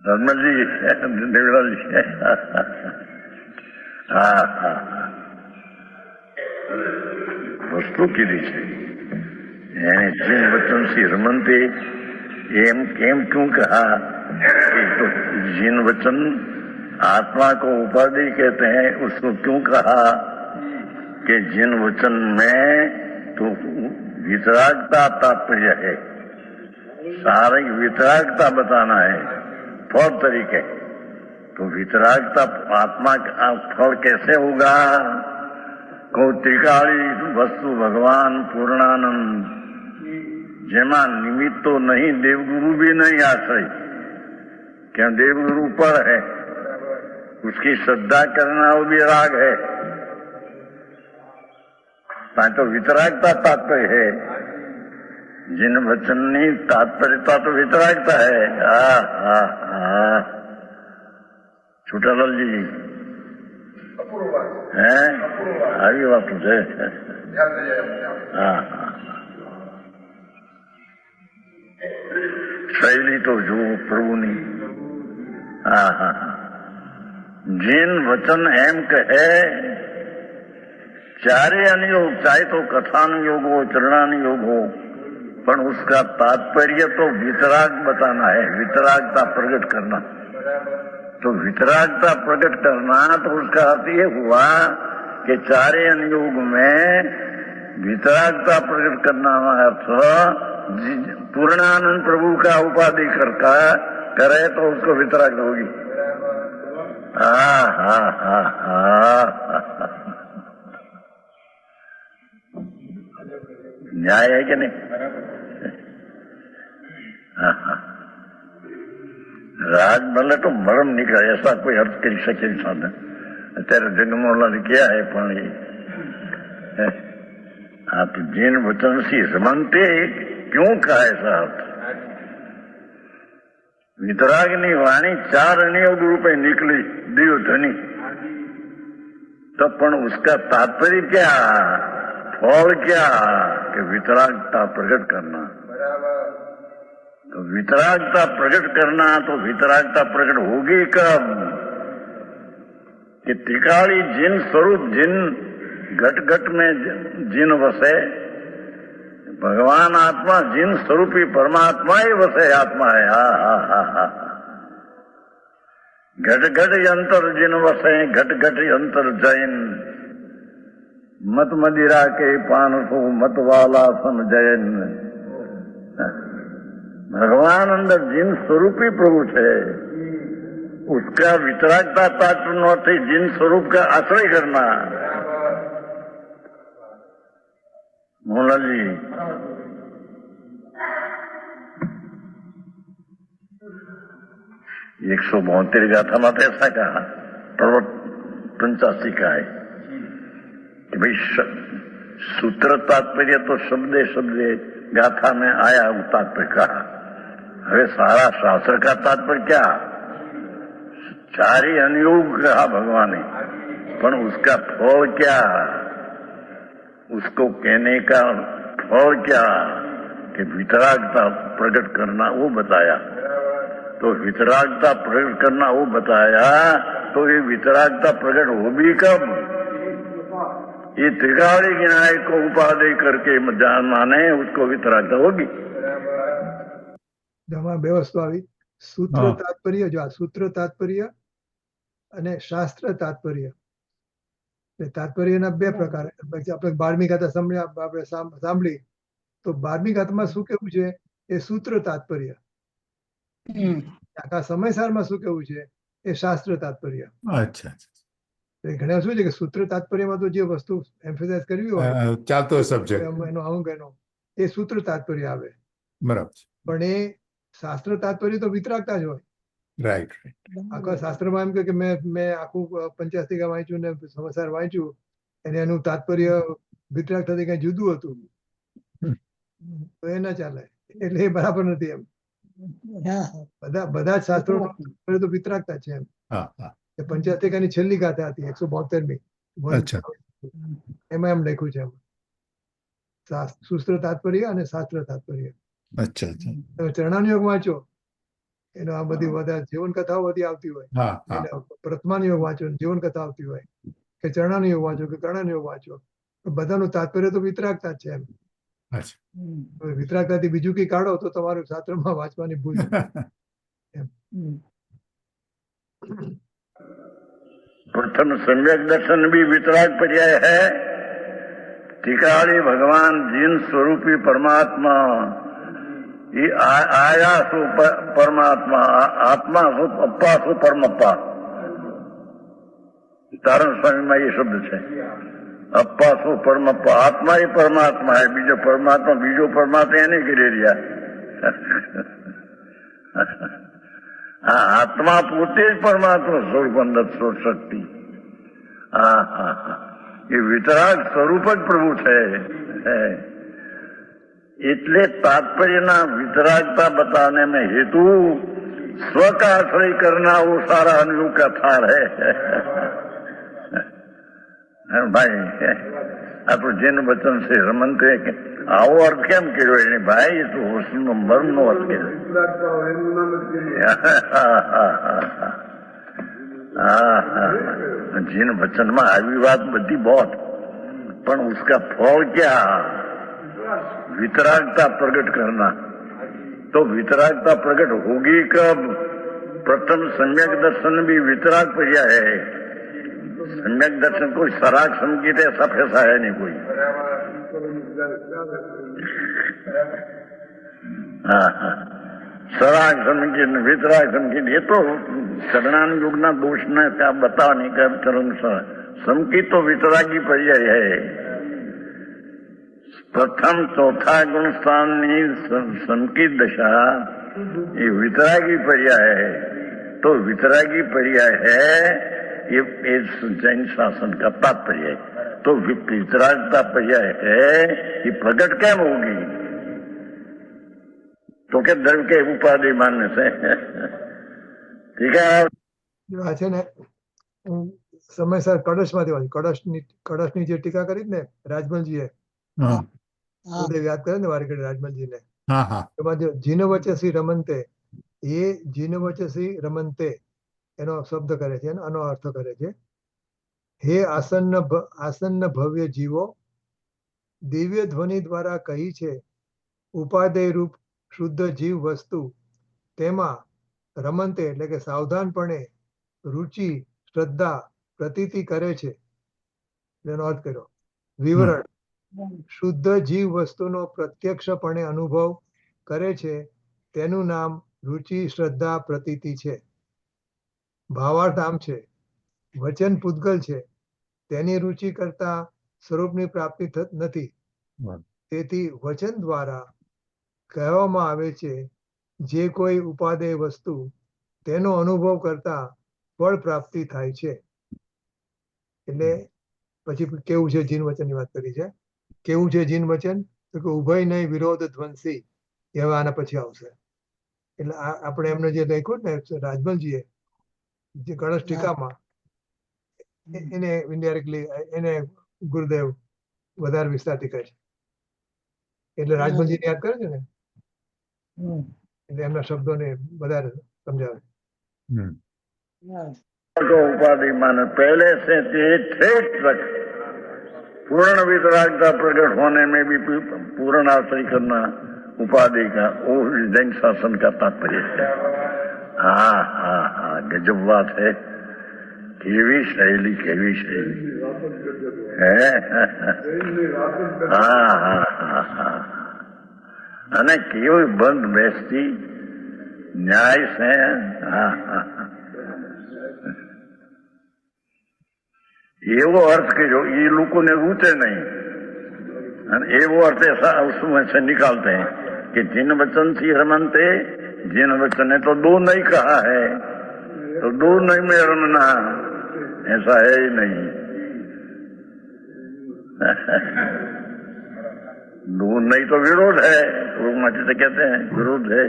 રમણ જી દેવલાલ જી હા હા વસ્તુ કીધી છે એને જીન વચન થી રમનતે એમ કેમ क्यों कहा कि तो जिन वचन आत्मा को उपाधि कहते हैं उसको क्यों कहा कि जिन वचन में तो वितरागता तात्पर्य है, सारी वितरागता बताना है फल तरीके। तो वितरागता आत्मा का फल कैसे होगा? को त्रिकाली वस्तु भगवान पूर्णानंद जेमा निमित्त तो नहीं, देवगुरु भी नहीं आश्रय, क्या देवगुरु पर है, उसकी श्रद्धा करना वो भी राग है, तो वितरागता तात्पर्य है। जिन वचननी तात्पर्यता तो वितरागता है। छोटालाल जी हैं આવી વાતો છે। શૈલી તો જુઓ પ્રભુની। जिन वचन एम कहे चारे अनुयोग, चाहे तो कथान योग हो, चरणान योग हो, पर उसका तात्पर्य तो वितराग बताना है, वितरागता प्रकट करना। तो वितरागता प्रकट करना तो उसका अर्थ ये हुआ कि चारे अनुयोग में वितरागता प्रकट करना अर्थ पूर्णानंद प्रभु का उपाधि करका करे तो उसको वितराग होगी। न्याय है कि नहीं? राग भले तो मरम निकले, ऐसा कोई अर्थ कर सके साधन। અત્યારે જગમોહનલાલ क्या है पानी आप जिन वचन से रमनते क्यों कहा ऐसा अर्थ? वितरागनी वाणी चार अनियोग रूपे निकली दियो धनी, तो पण उसका तात्पर्य क्या, फल क्या कि वितरागता प्रकट करना। तो वितरागता प्रकट करना, तो वितरागता प्रकट होगी कब कि त्रिकाली जिन स्वरूप, जिन घट घट में जिन वसे, भगवान आत्मा जिन स्वरूपी परमात्मा ही वसे आत्मा है। घट घट यंत्र जिन वसे, घट घट यंत्र जैन, मत मदिरा के पान को मत वाला सन जैन। भगवान अंदर जिन स्वरूपी प्रभु है, उसका वितरागता तात्पर्य थी जिन स्वरूप का आश्रय करना। मोहनलाल जी 172 गाथा में ऐसा कहा, पर्वत 85 का है कि भाई सूत्र तात्पर्य तो शब्दे शब्दे गाथा में आया, वो तात्पर्य कहा। अरे सारा शास्त्र का तात्पर्य क्या, चारी अनुयोग कहा भगवान ने, पर उसका फल क्या, उसको कहने का फल क्या कि वितरागता प्रकट करना, वो बताया। तो वितरागता प्रकट करना वो बताया, तो ये वितरागता प्रकट हो भी कब? ये त्रिकाली न्याय को उपाधि करके माने उसको वितरागता होगी। બે વસ્તુ આવી, સૂત્ર તાત્પર્ય, જો આ સૂત્ર તાત્પર્ય અને શાસ્ત્ર તાત્પર્ય, તાત્પર્યના બે પ્રકાર। આપણે 12મી ગાથા સાંભળી તો 12મી ગાથામાં શું કેવું છે, એ સૂત્ર તાત્પર્ય। આખા સમયસારમાં શું કેવું છે, એ શાસ્ત્ર તાત્પર્ય। અચ્છા, ઘણા શું છે કે સૂત્ર તાત્પર્યમાં તો જે વસ્તુ એમ્ફેસાઇઝ કરવી હોય, ચાલતો સબ્જેક્ટ એનો અંગ એનો એ સૂત્ર તાત્પર્ય આવે, બરાબર। પણ એ શાસ્ત્ર તાત્પર્ય તો વિતરાગતા જ હોય। રાઈટ। આખા શાસ્ત્રમાં એમ કે મેં આખું પંચાસ્તિકા વાંચ્યું ને સમાચાર વાંચ્યું, અને એનું તાત્પર્ય વિતરાગતાથી કઈ જુદું હતું, તો એ ના ચાલે, એટલે એ બરાબર નથી એમ। હા બધા જ શાસ્ત્રો તો વિતરાગતા છે એમ. હા હા એ પંચાધિકારની છેલ્લી ગાથા હતી 172મી. અચ્છા. એમાં એમ લખ્યું છે એમ. સૂત્ર તાત્પર્ય અને શાસ્ત્ર તાત્પર્ય. અચ્છા અચ્છા. તમે ચરણાનુયોગ વાંચો, એનો આ બધી બધા જીવન કથાઓ બધી આવતી હોય. હા હા એને પ્રથમાનુયોગ વાંચો, જીવન કથા આવતી હોય, કે ચરણાનુયોગ વાંચો કે કર્ણાનુયોગ વાંચો, બધાનું તાત્પર્ય તો વિતરાગતા જ છે એમ. અચ્છા. હવે વિતરાગતાથી બીજું કઈ કાઢો તો તમારું શાસ્ત્રમાં વાંચવાની ભૂલ છે. प्रथम सम्यक दर्शन भी वितराग पर्याय है। टीकाड़ी भगवान जिन स्वरूपी परमात्मा ये आया सु परमात्मा, आत्मा सु अप्पा सु परमप्पा। तारण स्वामी में ये शब्द है, अप्पा सु परमप्पा। आत्मा ही परमात्मा है, बीजो परमात्मा એને કરી રહ્યા। આ આત્મા પોતે જ પરમાત્મા સ્વરૂપ અંદર શક્તિ। એ વિતરાગ સ્વરૂપ જ પ્રભુ છે। એટલે તાત્પર્યના વિતરાગતા बताने में हेतु स्व का आश्रय करना वो सारा अनुयोग का थाल है। भाई આ તો જેન વચન છે રમંતે આવો અર્થ કેમ કર્યો એને ભાઈ? એ તો હોસ્ટેલનો મર્મનો અર્થ કર્યો। जिन वचन में આવી વાત બધી बहुत, पर उसका फल क्या? वितरागता प्रकट करना। तो वितरागता प्रकट होगी कब? प्रथम सम्यक दर्शन भी वितराग पर्याय है। सम्यक दर्शन कोई सराग संगीत ऐसा फैसा है नहीं कोई। सराग संगीत वितराग संगीत ये तो शरणानुयोग ना दोष न क्या बताओ नहीं कर संगीत तो वितरागी पर्याय है। प्रथम चौथा गुण स्थान संकित दशा ये वितरागी पर्याय है। तो वितरागी पर्याय है ये जैन शासन का तात्पर्य है। तो वितरागता पर्याय है ये प्रकट कैम होगी? तो क्या द्रव्य के उपाधि मानने से? ठीक है। આ છે ને હું સમયસર કળશમાંથી વાંચું। કળશની જે ટીકા કરી ને રાજમલજીએ, હા ઉદય યાદ કરે ને વારી રાજમલજીને, હા હા એમાં જો જીનવચસી રમંતે, એ જીનવચસી રમંતે એનો શબ્દ કરે છે, આનો અર્થ કરે છે, હે આસન્ન ભવ્ય જીવો, દિવ્ય ધ્વનિ દ્વારા કહી છે ઉપાદેય રૂપ શુદ્ધ જીવ વસ્તુ, તેમાં રમંતે એટલે કે સાવધાનપણે રુચિ શ્રદ્ધા પ્રતીતિ કરે છે, એનો અર્થ કર્યો। વિવરણ: શુદ્ધ જીવ વસ્તુનો પ્રત્યક્ષપણે અનુભવ કરે છે તેનું નામ રુચિ શ્રદ્ધા પ્રતીતિ છે। ભાવાર્થ આમ છે, વચન પૂતગલ છે, તેની રુચિ કરતા સ્વરૂપની પ્રાપ્તિ નથી, તેથી વચન દ્વારા કહેવામાં આવે છે જે કોઈ ઉપાદેય વસ્તુ તેનો અનુભવ કરતા ફળ પ્રાપ્તિ થાય છે। એટલે પછી કેવું છે જીન વચનની વાત કરી છે। કેવું છે જીન વચન? તો કે ઉભય નહીં વિરોધ ધ્વંસી, એ હવે આના પછી આવશે। એટલે આપણે એમને જે લખ્યું ને રાજમલજીએ જે કળશ ટીકામાં, એને ઇનડાયરેક્ટલી એને ગુરુદેવ વધારે વિસ્તારથી કહે છે। એટલે રાજમલજીને યાદ કરે છે ને, એટલે એમના શબ્દોને વધારે સમજાવે। को उपाधि माने पहले से ठेठ तक पूर्ण वितरागता प्रकट होने में भी पूर्ण आश्रय करना उपाधि का वो जैन शासन का तात्पर्य है। हाँ हाँ हाँ, गजब बात है। केवी शैली है। हाँ हाँ हाँ हाँ, અને કેવી બંધ બેસતી ન્યાય છે। હા હા, એવો અર્થ કર્યો એ લોકોને રૂચે નહીં, અને એવો अर्थ ऐसा उसमें से निकालते हैं कि जिन वचन से रमनते, जिन वचन ने तो दो नहीं कहा है, तो दो नहीं में रमना ऐसा है ही नहीं। दो नहीं तो विरोध है, वो मत कहते हैं विरोध है।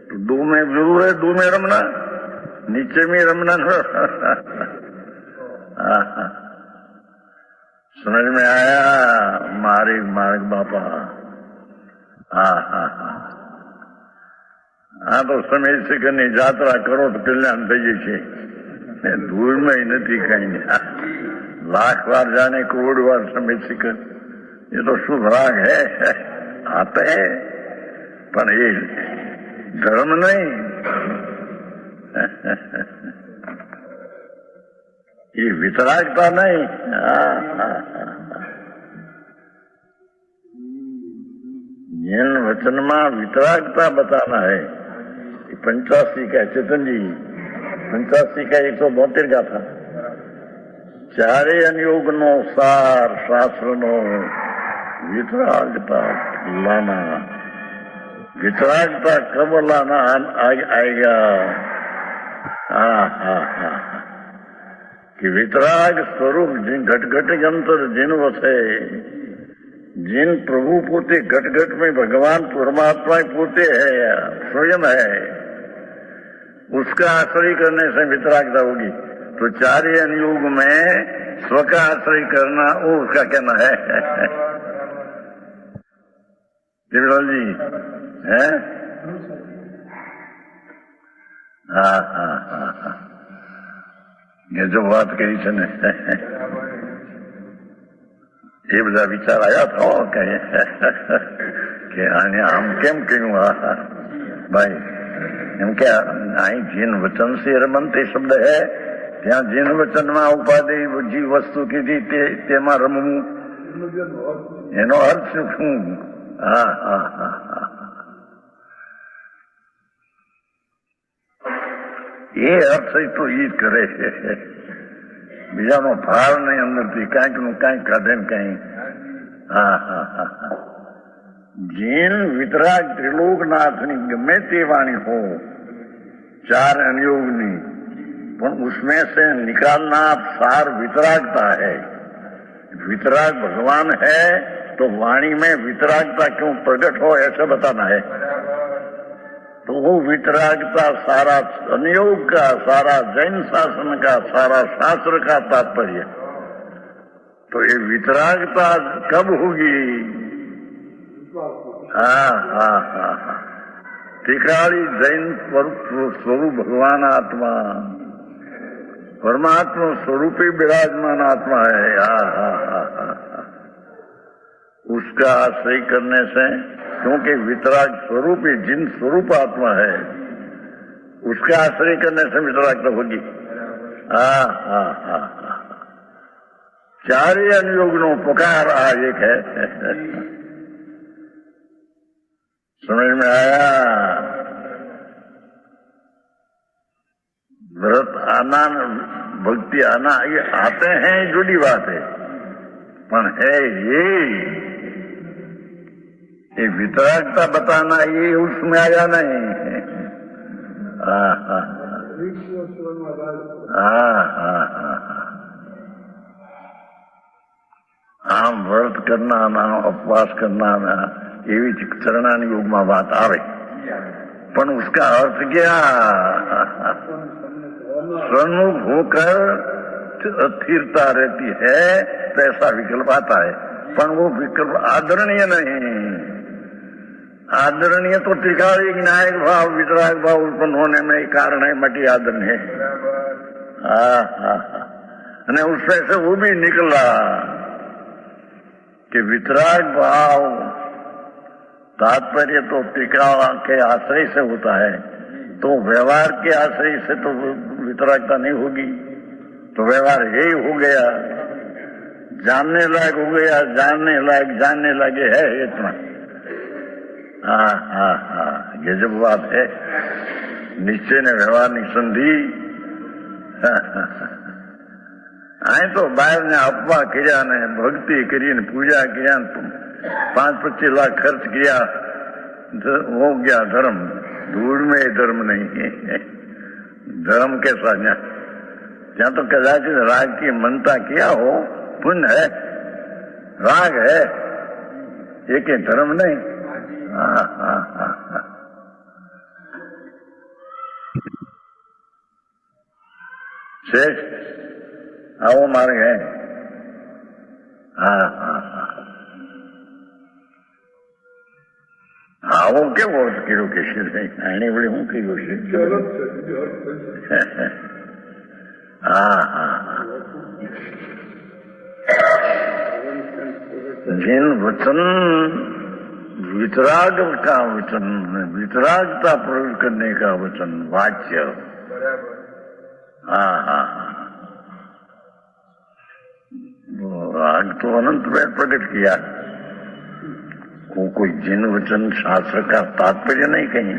तो दो में जरूर है, दो में रमना, नीचे में रमना। समझ में आया मार्ग बापा? हाँ तो समय से कहीं यात्रा करो तो कल्याण થઈ જશે. धूल में ही नहीं कहीं, लाख बार जाने करोड़ बार समय शिखर, ये तो शुभ राग है, आते हैं, पर ये धर्म नहीं, ये वितरागता नहीं. जिन वचन में वितरागता बताना है, 85 का चेतन जी 85 का 172 का था. चारे अनुयोग नो सार शास्त्र नो वितरागता लाना. वितरागता कब लाना आएगा? कि वितराग स्वरूप जिन घट घट के अंतर जिन वसे, जिन प्रभु पोते घट घट में भगवान परमात्मा पोते है, स्वयं है, उसका आश्रय करने से वितरागता होगी. तो चार्य अनुयोग में स्व का आश्रय करना वो उसका कहना है. देवलाल जी है? हाँ. ये जो बात कही છે ને એ બધા વિચાર આવ્યા था કઈ કે આને આમ કેમ કહ્યું? ભાઈ એમ કે અહીં જીન વચન से રમંતે શબ્દ है, ત્યાં જીન વચનમાં ઉપાધિ જે વસ્તુ કીધી તેમાં રમવું, એનો અર્થ શું? એ અર્થ તો ઈ જ કરે છે. બીજાનો ભાવ નહીં અંદરથી, કાંઈક નું કાંઈક કાઢે ને કાંઈ. જીન વિતરાગ त्रिलोकनाथनी गमे ते वाणी हो, चार अनुयोगनी, पर उसमें से निकालना सार वितरागता है. वितराग भगवान है तो वाणी में वितरागता क्यों प्रकट हो ऐसा बताना है. तो वो वितरागता सारा संयोग का, सारा जैन शासन का, सारा शास्त्र का तात्पर्य. तो ये वितरागता कब होगी? टिकाली जैन स्वरूप भगवान आत्मा, परमात्मा स्वरूपी विराजमान आत्मा है. उसका आश्रय करने से, क्योंकि वितराग स्वरूप ही जिन स्वरूप आत्मा है, उसका आश्रय करने से वितरागता होगी. चारे अनुयोग नो पुकार आ एक है. समझ में आया? व्रत आना, भक्ति आना, ये आते हैं जुड़ी बात है, पर है ये वितरागता बताना, ये उसमें आया नहीं. આમ વ્રત કરનાર, ઉપવાસ કરનાર, એવી ચરણાની યોગમાં વાત આવે, પણ उसका अर्थ क्या? सन्मुख होकर स्थिरता रहती है तो ऐसा विकल्प आता है, पर वो विकल्प आदरणीय नहीं. आदरणीय तो त्रिकाली न्यायिक भाव, वितराग भाव उत्पन्न होने में ही कारण है, मटी आदरणीय. અને उसमें से वो भी निकला कि वितराग भाव तात्पर्य तो टीका के आश्रय से होता है, तो व्यवहार के आश्रय से तो वितरागता नहीं होगी. तो व्यवहार यही हो गया, जानने लायक हो गया, जानने लायक जानने लगे है इतना. ये जब बात है निश्चय ने व्यवहार ની સંધિ. અહીં તો બહાર ને અપવા કર્યા ને ભક્તિ કરીને પૂજા કર્યા, 5-25 लाख खर्च किया, हो गया धर्म. धूल में धर्म नहीं. धर्म कैसा? जहाँ तो कदाचित राग की मनता किया हो, पुण्य है, राग है, एक धर्म नहीं. शेष આવો માર્ગ હે હા હા હા આવો કેવો કર્યો કે છે એને વળી હું કર્યું છે હા હા जिन वचन वितराग का वचन वितरागता प्रयोग करने का वचन वाच्य हाँ हाँ राग तो अनंत में प्रकट किया कोई जिन वचन शास्त्र का तात्पर्य नहीं कहीं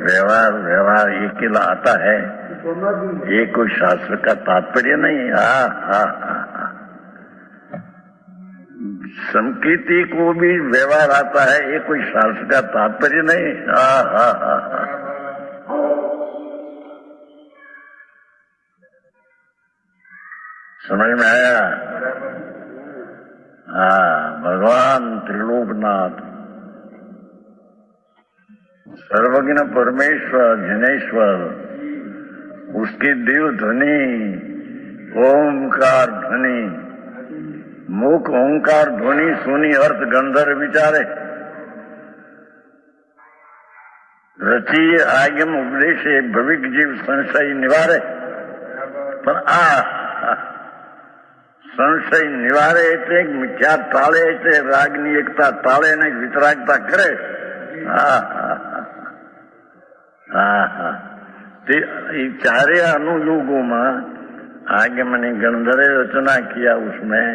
व्यवहार ये अकेला आता है ये कोई शास्त्र का तात्पर्य नहीं हाँ हाँ हाँ संकीर्ति को भी व्यवहार आता है ये कोई शास्त्र का तात्पर्य नहीं हाँ हाँ हाँ हाँ समझ में आया हाँ भगवान त्रिलोकनाथ सर्वज्ञ परमेश्वर जिनेश्वर उसकी दिव्य ध्वनि ओंकार ध्वनि मुख ओंकार ध्वनि सुनी अर्थ गंधर्व विचारे रची आगम उपदेश भविक जीव संशय निवारे पर संशय निवारे એટલે મિથ્યા ટાળે એટલે રાગની એકતા ટાળે ને વિતરાગતા કરે હા હા હા તે ચારે अनुयोगों आगमनी गंधर्व रचना किया उसमें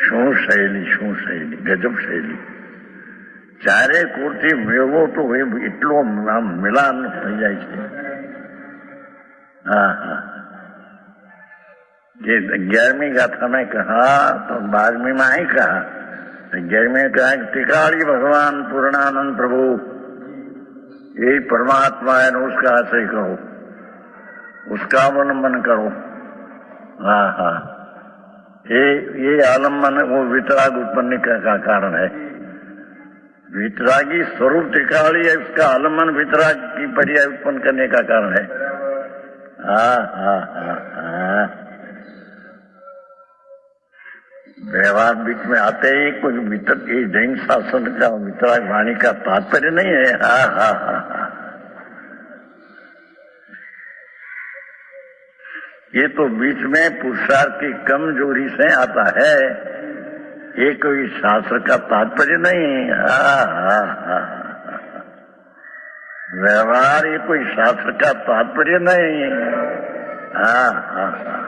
શું શૈલી ગજબ શૈલી ચારે કોરથી મેળવો તો એટલો આમ મિલાન થઈ જાય છે हाँ हाँ ये 11वीं गाथा में कहा तो 12वीं में ही कहा 11वीं में कहा कि टिकाड़ी भगवान पूर्णानंद प्रभु यही परमात्मा है उसका आश्रय करो उसका अवलंबन करो हाँ हाँ ये आलम्बन वो वितराग उत्पन्न का कारण है वितरागी स्वरूप टिकाड़ी है उसका आलम्बन वितराग की पर्याय उत्पन्न करने का कारण है हाँ हाँ हाँ हाँ व्यवहार बीच में आते ही कुछ वितर ये जैन शासन का वितराग वाणी का तात्पर्य नहीं है हाँ हाँ हाँ हाँ ये तो बीच में पुरुषार्थ की कमजोरी से आता है ये कोई शास्त्र का तात्पर्य नहीं हाँ हाँ हाँ व्यवहार ये कोई शास्त्र का तात्पर्य नहीं हाँ हाँ हाँ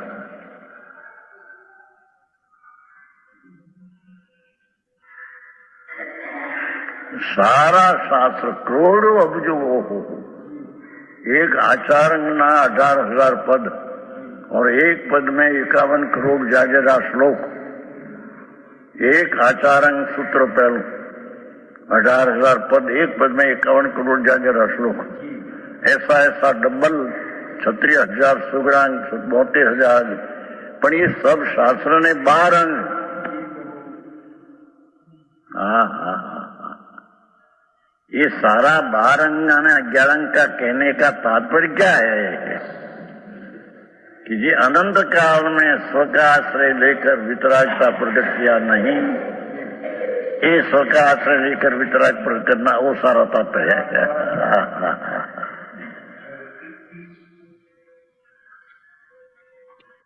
सारा शास्त्र करोड़ों अब्जो हो एक आचार्यना 18,000 पद और एक पद में 51 करोड़ जागेरा श्लोक एक आचार्य सूत्र पहलू 18,000 पद एक पद में 51 करोड़ जागेरा श्लोक ऐसा डबल 36,000 सुगरांग 72,000 पर ये सब शास्त्र ने 12 अंग हाँ हाँ ये सारा 12 अंग ने 11 अंग का कहने का तात्पर्य क्या है कि जी अनंत काल में स्व का आश्रय लेकर वितरागता प्रकट किया नहीं ये स्व का आश्रय लेकर वितराग प्रकट करना वो सारा तात्पर्य है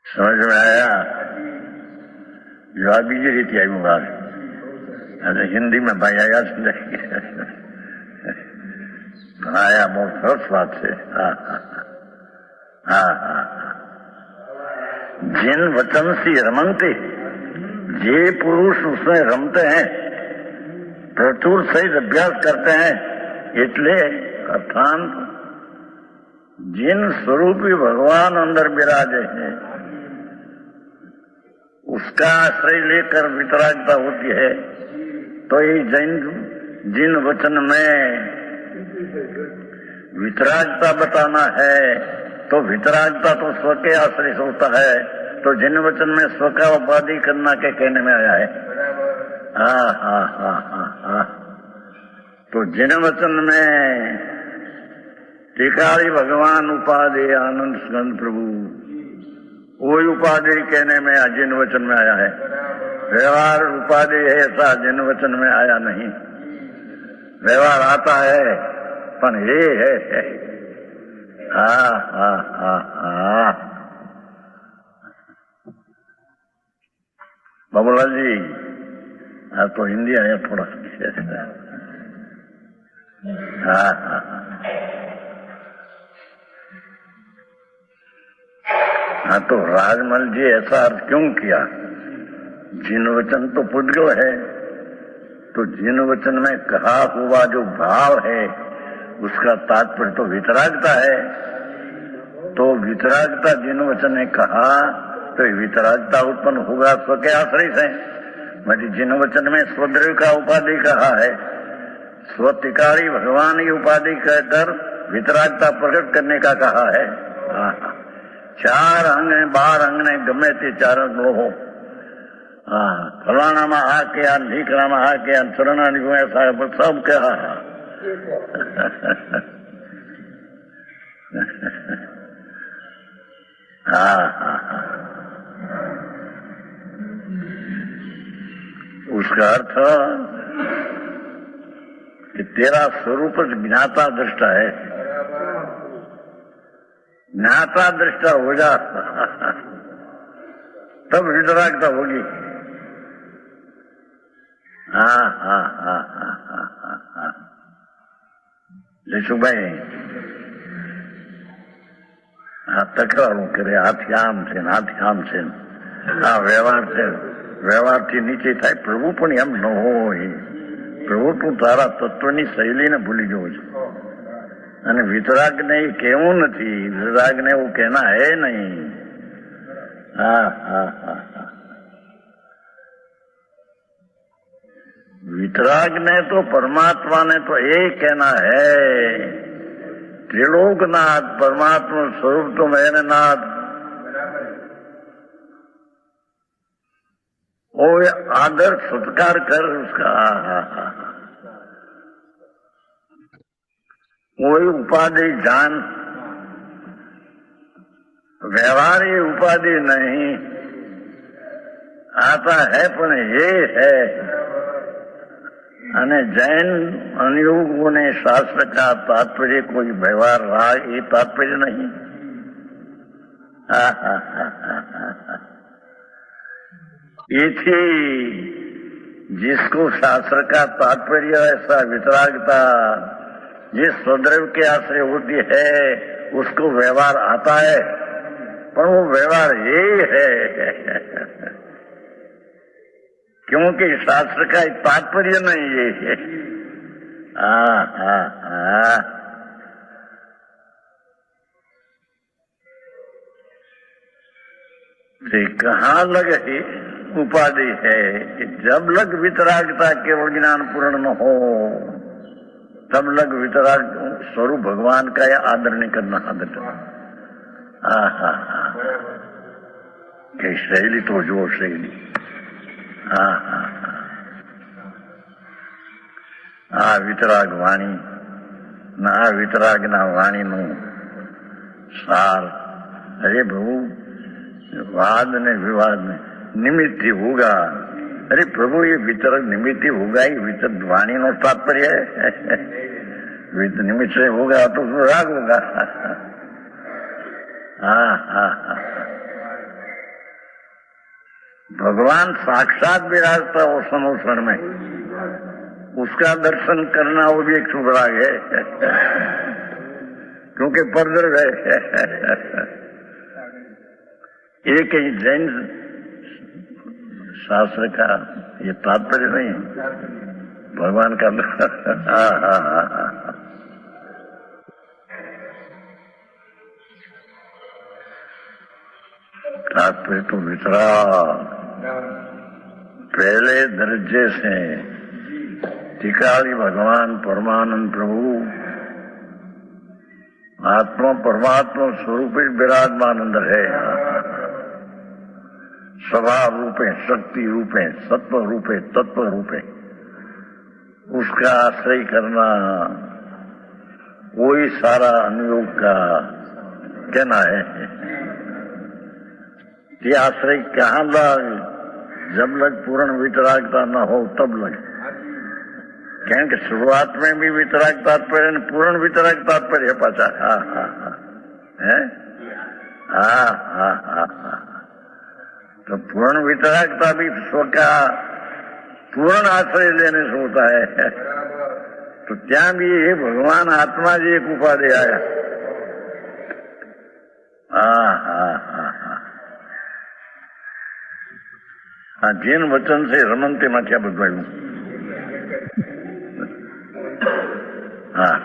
समझ में आया जो बीजी रीति आई बात अच्छा हिंदी में भाई आया समझाएंगे आया बहुत सरस बात से हाँ जिन वचन से रमनते जे पुरुष उसमें रमते हैं प्रचुर सहित अभ्यास करते हैं એટલે अर्थात जिन स्वरूपी भगवान अंदर विराजे हैं उसका आश्रय लेकर वितरागता होती है तो ये जैन जिन वचन में वितरागता बताना है तो वितरागता तो स्व के आश्रय से होता है तो जिन वचन में स्व का उपाधि करना के कहने में आया है हाँ हाँ हाँ हाँ हाँ तो जिन वचन में टिकाड़ी भगवान उपाधि आनंद स्कंद प्रभु, वही उपाधि कहने में जिन वचन में आया है। व्यवहार उपाधि है ऐसा जिन वचन में आया नहीं। व्यवहार आता है पर ये है। बाबूलाल जी, आप तो हिंदी आया थोड़ा। हाँ, तो राजमल जी ऐसा अर्थ क्यों किया? जिन वचन तो पुद्गल है, तो जिन वचन में कहा हुआ जो भाव है उसका तात्पर्य तो वितरागता है। तो वितरागता जिन वचन ने कहा तो वितरागता उत्पन्न होगा स्व के आश्रय से। मतलब जिन वचन में स्वद्रव्य का उपाधि कहा है, स्वतिकारी भगवान की उपाधि कहकर वितरागता प्रकट करने का कहा है। चार अंग ने 12 अंग ने गमे ते चार लोहो। फलाना में आ के ढीकरा में आ के चरणा ऐसा सब कहा। उसका अर्थ कि तेरा स्वरूप ज्ञाता दृष्टा है। ज्ञाता दृष्टा हो जा तब वितरागता होगी। लेशु भाई तकरारू करे हाथी आम છે વ્યવહારથી નીચે થાય। પ્રભુ પણ એમ ન હોય। પ્રભુ તું તારા તત્વની શૈલીને ભૂલી ગયો છે। અને વિતરાગને એ કહેવું નથી, વિતરાગને એવું કહેના હે નહીં। वितराग ने तो परमात्मा ने तो ये कहना है, त्रिलोकनाथ परमात्मा स्वरूप तो मेरे नाथ। वो आदर सत्कार कर उसका। वही उपाधि जान, व्यवहारी उपाधि नहीं आता है पण ये है। અને જૈન અનુયોગોને શાસ્ત્ર का तात्पर्य कोई व्यवहार रहा, ये तात्पर्य नहीं। ये थी जिसको शास्त्र का तात्पर्य ऐसा वितरागता जिस स्वद्रव्य के आश्रय होती है उसको व्यवहार आता है, पर वो व्यवहार यही है क्योंकि शास्त्र का तात्पर्य नहीं ये है। कहाँ लग उपाधि है कि जब लग वितरागता केवल ज्ञान पूर्ण न हो तब लग वितराग स्वरूप भगवान का या आदर नहीं करना आदत। शैली तो जो शैली આ વિતરાગ વાણી ના વિતરાગ ના વાણી નું સાર। अरे प्रभु वाद ने विवाद में निमित्त होगा। अरे प्रभु ये वितरक निमित्त होगा, ये वितरक वाणी नो तात्पर्य है। निमित्त से होगा तो राग होगा। भगवान साक्षात विराजता हो समोसर में, उसका दर्शन करना वो भी एक शुभ राग है क्योंकि परदर्श है। एक ही जैन शास्त्र का ये तात्पर्य नहीं, भगवान का तात्पर्य तो वितराग पहले दर्जे से टिकाली भगवान परमानंद प्रभु आत्मा परमात्मा स्वरूप विराजमान अंदर है। स्वभाव रूपे, शक्ति रूपे, सत्व रूपे, तत्व रूपे उसका आश्रय करना वही सारा अनुयोग का कहना है। ये आश्रय कहाँ लग, जब लग पूर्ण वितरागता न हो तब लग। कहें कि शुरुआत में भी वितराग तात्पर्य, पूर्ण वितराग तात्पर्य है पाचा। हाँ हाँ हाँ है, हाँ हाँ हाँ हाँ। तो पूर्ण वितरागता भी स्व का पूर्ण आश्रय लेने से होता है। तो त्या भी ये भगवान आत्मा जी एक उपाधि आया। हाँ हाँ हाँ हाँ हाँ। जिन वचन से रमन ते में क्या बदलायु। हाँ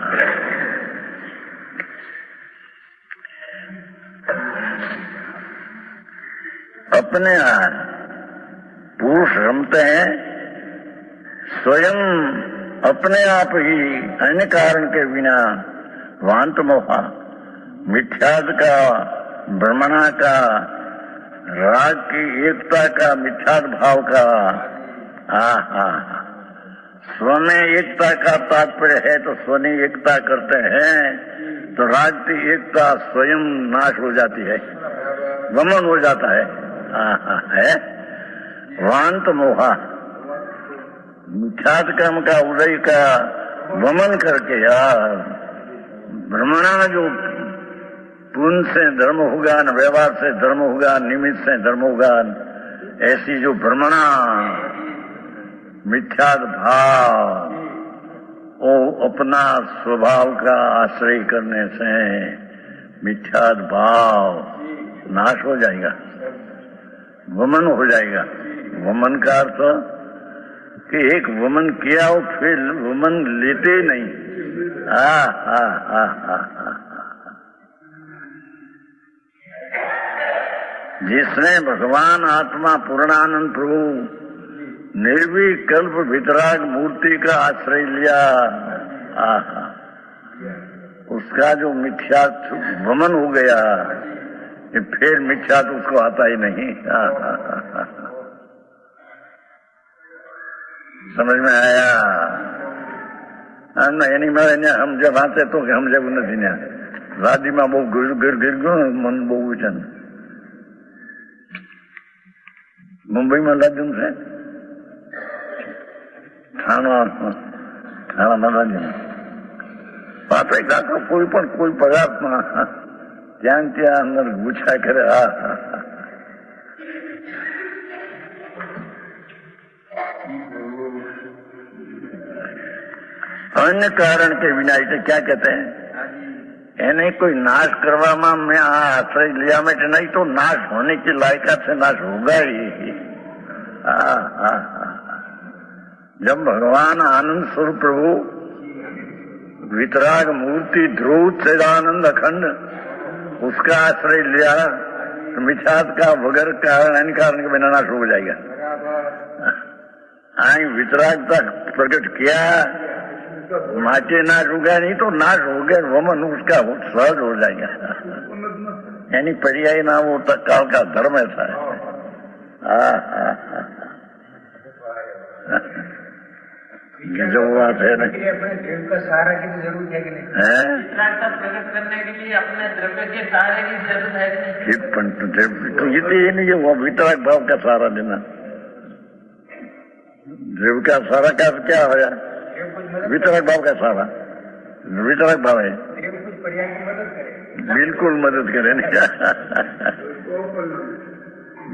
अपने पुरुष रमते हैं स्वयं अपने आप ही, अन्य कारण के बिना। वांत मोहा, मिथ्याद का, ब्रह्मणा का, राग की एकता का, मिथ्याद भाव का। हाँ, स्व में एकता का तात्पर्य है तो स्व ने एकता करते हैं तो राग की एकता स्वयं नाश हो जाती है, गमन हो जाता है। है वांत मोहा, मिथ्याद कर्म का उदय का वमन करके यार भ्रमणा जो पुण्य से धर्म होगा, न व्यवहार से धर्म होगा, निमित्त से धर्म होगा, ऐसी जो भ्रमणा मिथ्याद भाव वो अपना स्वभाव का आश्रय करने से मिथ्याद भाव नाश हो जाएगा, वमन हो जाएगा। वमन का अर्थ कि एक वमन किया हो फिर वमन लेते नहीं। जिसने भगवान आत्मा पूर्णानंद प्रभु निर्विकल्प वितराग मूर्ति का आश्रय लिया, उसका जो मिथ्या वमन हो गया कि फिर मिथ्या तो उसको आता ही नहीं। समझ में आया? એની મારે हम जब વાંચે તો કે સમજાવું નથી ને રાજીમાં બહુ ગીર ગયો મન બહુ છે ને મુંબઈમાં લાગ્યું છે થાણામાં લાગ્યું પાછળ કાકો કોઈ પદાર્થમાં ત્યાં અંદર ગુચ્છા કરે। अन्य कारण के बिना इसे क्या कहते हैं? यानी कोई नाश करवामा में आश्रय लिया में नहीं तो नाश होने की लायकात से नाश होगा ही। जब भगवान आनंद स्वरूप प्रभु वितराग मूर्ति ध्रुव सदानंद अखंड उसका आश्रय लिया तो मिथ्याद का वगैरह कारण अन्य कारण के बिना नाश हो जाएगा। वितराग तक प्रकट किया माचे नाश होगा, नहीं तो नाश हो गया वमन उसका सहज हो जाएगा। यानी पर्याय ना वो तक काल का धर्म ऐसा है। जो बात है ना का सहारा की तो जरूरत है कि नहीं? प्रकट करने के लिए अपने द्रव्य के सहारे की जरूरत है कि नहीं? तो ये नहीं है वो वितराग भाव का सहारा देना। द्रव्य का सहारा का क्या होया? वितरक भाव का सहारा वितरक भाव है, बिल्कुल मदद करे।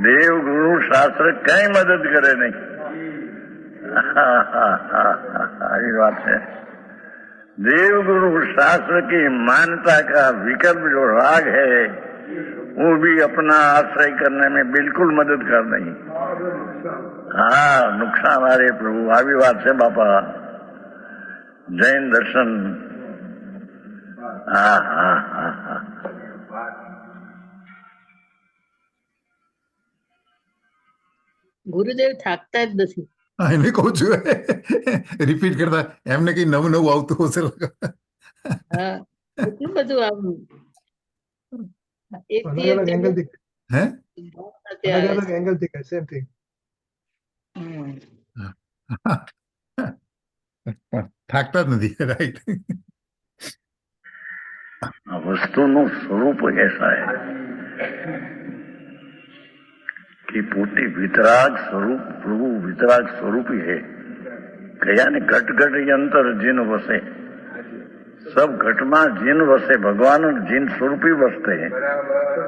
देव गुरु शास्त्र कहीं मदद करे नहीं। ये बात है। देव गुरु शास्त्र की मान्यता का विकल्प जो राग है वो भी अपना आश्रय करने में बिल्कुल मदद कर नहीं। नुकसान आ रहे प्रभु। આવી વાત છે બાપા। जैन दर्शन। ગુરુદેવ થાકતા જ નથી। એને કહું છું રિપીટ કરતા એમને કઈ નવું નવું આવતું હશે। એટલું બધું આમ એક अलग एंगल दिख હે अलग एंगल दिखा सेम थिंग। થાકતા જ નથી, રાઈટ। આ વસ્તુનું સ્વરૂપ એસા હે कि पोते वितराग स्वरूप प्रभु वितराग स्वरूप ही है। कया ने घट घट यंत्र जिन वसे, सब घट में जिन वसे, भगवान जिन स्वरूप ही वसते हैं।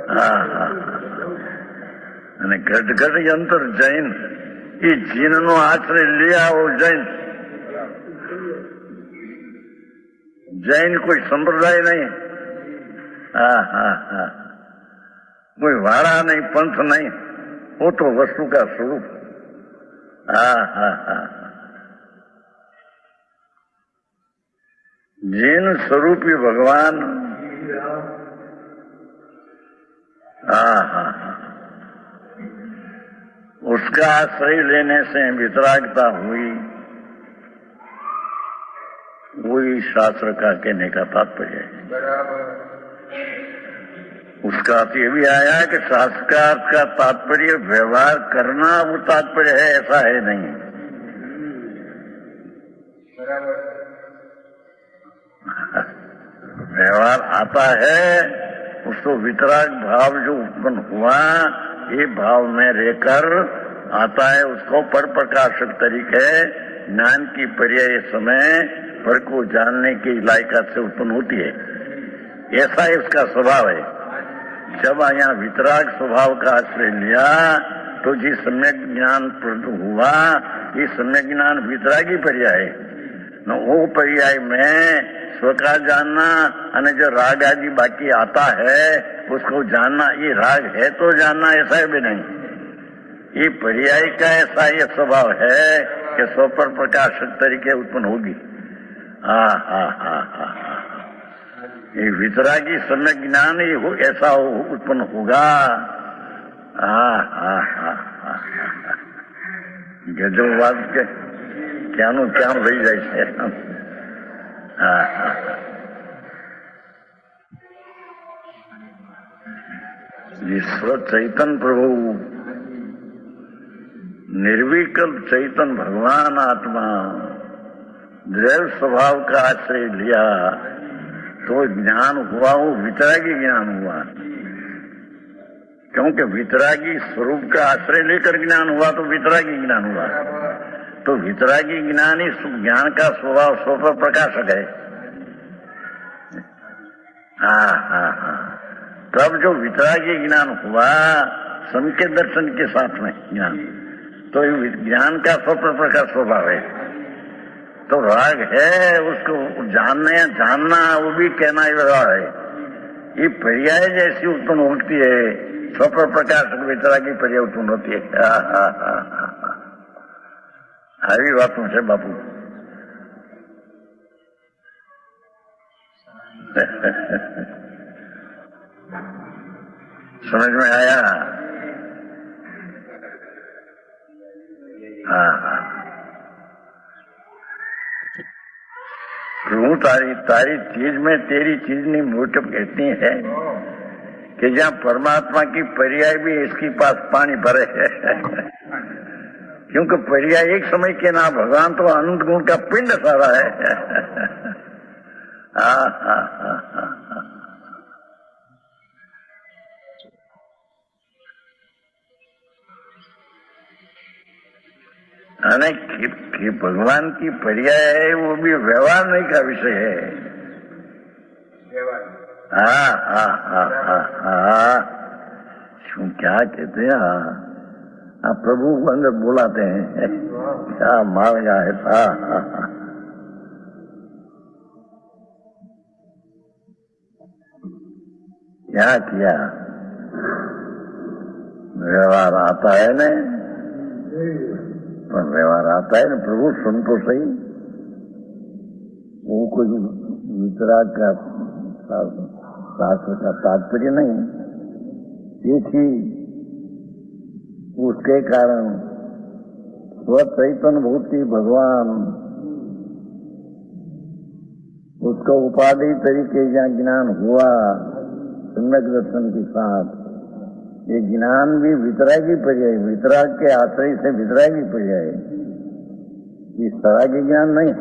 हाँ हाँ અને ઘટ ઘટ યંત્ર જૈન એ જીન નો આશ્રય લે આવો જૈન જૈન કોઈ સંપ્રદાય नहीं। हाँ हाँ हाँ कोई वाड़ा नहीं, पंथ नहीं, वो तो वस्तु का स्वरूप। हाँ हाँ हाँ जिन स्वरूपी भगवान। हाँ हाँ हाँ उसका आश्रय लेने से वितरागता हुई, वही शास्त्र का कहने का तात्पर्य है। उसका अर्थ ये भी आया कि शास्त्र का तात्पर्य व्यवहार करना वो तात्पर्य है, ऐसा है नहीं। व्यवहार आता है, उसको वितराग भाव जो उत्पन्न हुआ, ये भाव में रहकर आता है, उसको पर प्रकाशक तरीके ज्ञान की पर्याय समय पर को जानने की लायकात से उत्पन्न होती है। ऐसा ही उसका स्वभाव है। जब यहाँ वितराग स्वभाव का आश्रय लिया तो जिस सम्यक ज्ञान प्रदु हुआ, ये सम्यक ज्ञान वितरागी पर्याय है न। वो पर्याय में स्व का जानना और जो राग आदि बाकी आता है उसको जानना, ये राग है तो जानना, ऐसा है भी नहीं। ये पर्याय का ऐसा ये स्वभाव है कि स्व पर प्रकाशक तरीके उत्पन्न होगी। हाँ हाँ हाँ हाँ हाँ ये वितरागी सम्यक ज्ञान ही हो, ऐसा हो, उत्पन्न होगा। हाँ हाँ हाँ हाँ गजब बात के क्या नु क्या रही जाए। हाँ हाँ ईश्वर चैतन प्रभु निर्विकल्प चैतन भगवान आत्मा द्रव्य स्वभाव का आश्रय लिया तो ज्ञान हुआ, वो वितरागी ज्ञान हुआ। क्योंकि वितरागी स्वरूप का आश्रय लेकर ज्ञान हुआ तो वितरागी ज्ञान हुआ। तो वितरागी ज्ञान ही ज्ञान का स्वभाव स्व पर प्रकाशक है। हाँ हाँ हाँ तब जो वितरागी ज्ञान हुआ संकेत दर्शन के साथ में ज्ञान, तो ज्ञान का स्व पर प्रकाश स्वभाव है। तो राग है, उसको जानना वो भी कहना ही राग है। ये पर्याय जैसी उत्पन्न होती है, स्व पर प्रकाश वितरागी पर्याय उत्पन्न होती है। આવી વાતો છે બાપુ। समझ में आया? हाँ हाँ प्रभु तारी चीज में तेरी चीज नहीं मोटप कहती है कि जहाँ परमात्मा की पर्याय भी इसके पास पानी भरे है। क्योंकि पर्याय एक समय के ना, भगवान तो अनंत गुण का पिंड सारा है। हाँ हाँ हाँ हाँ अने कि भगवान की पर्याय है, वो भी व्यवहार नहीं का विषय है। हाँ हाँ हाँ हाँ हाँ क्यों क्या कहते हैं? आप प्रभु को अंदर बुलाते हैं, क्या मार गया है। हाँ हाँ हाँ क्या किया? व्यवहार आता है न, पर व्यवहार आता है न। प्रभु सुन तो सही, वो कोई वितराग का शास्त्र का तात्पर्य नहीं। તેથી उसके कारण स्वचैतन भूति भगवान उसका उपाधि तरीके जहाँ ज्ञान हुआ सम्यक दर्शन के साथ, ये ज्ञान भी वितरागी पर्याय, वितराग के आश्रय से वितरागी पर्याय, इस तरह के ज्ञान नहीं।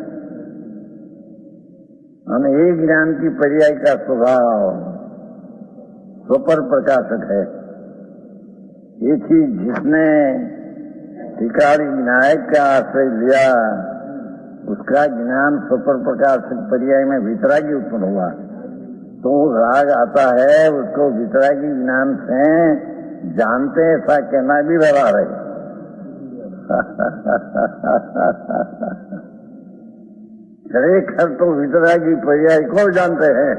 અને એ જ્ઞાન की पर्याय का स्वभाव स्वपर प्रकाशक है। ये चीज जिसने टिकाड़ी विनायक का आश्रय लिया उसका ज्ञान स्वपर प्रकाशक पर्याय में वितरागी उत्पन्न हुआ। तो राग आता है उसको वितरागी ज्ञान से जानते ऐसा कहना भी व्यवहार है। खरेखर तो वितरागी पर्याय को जानते हैं।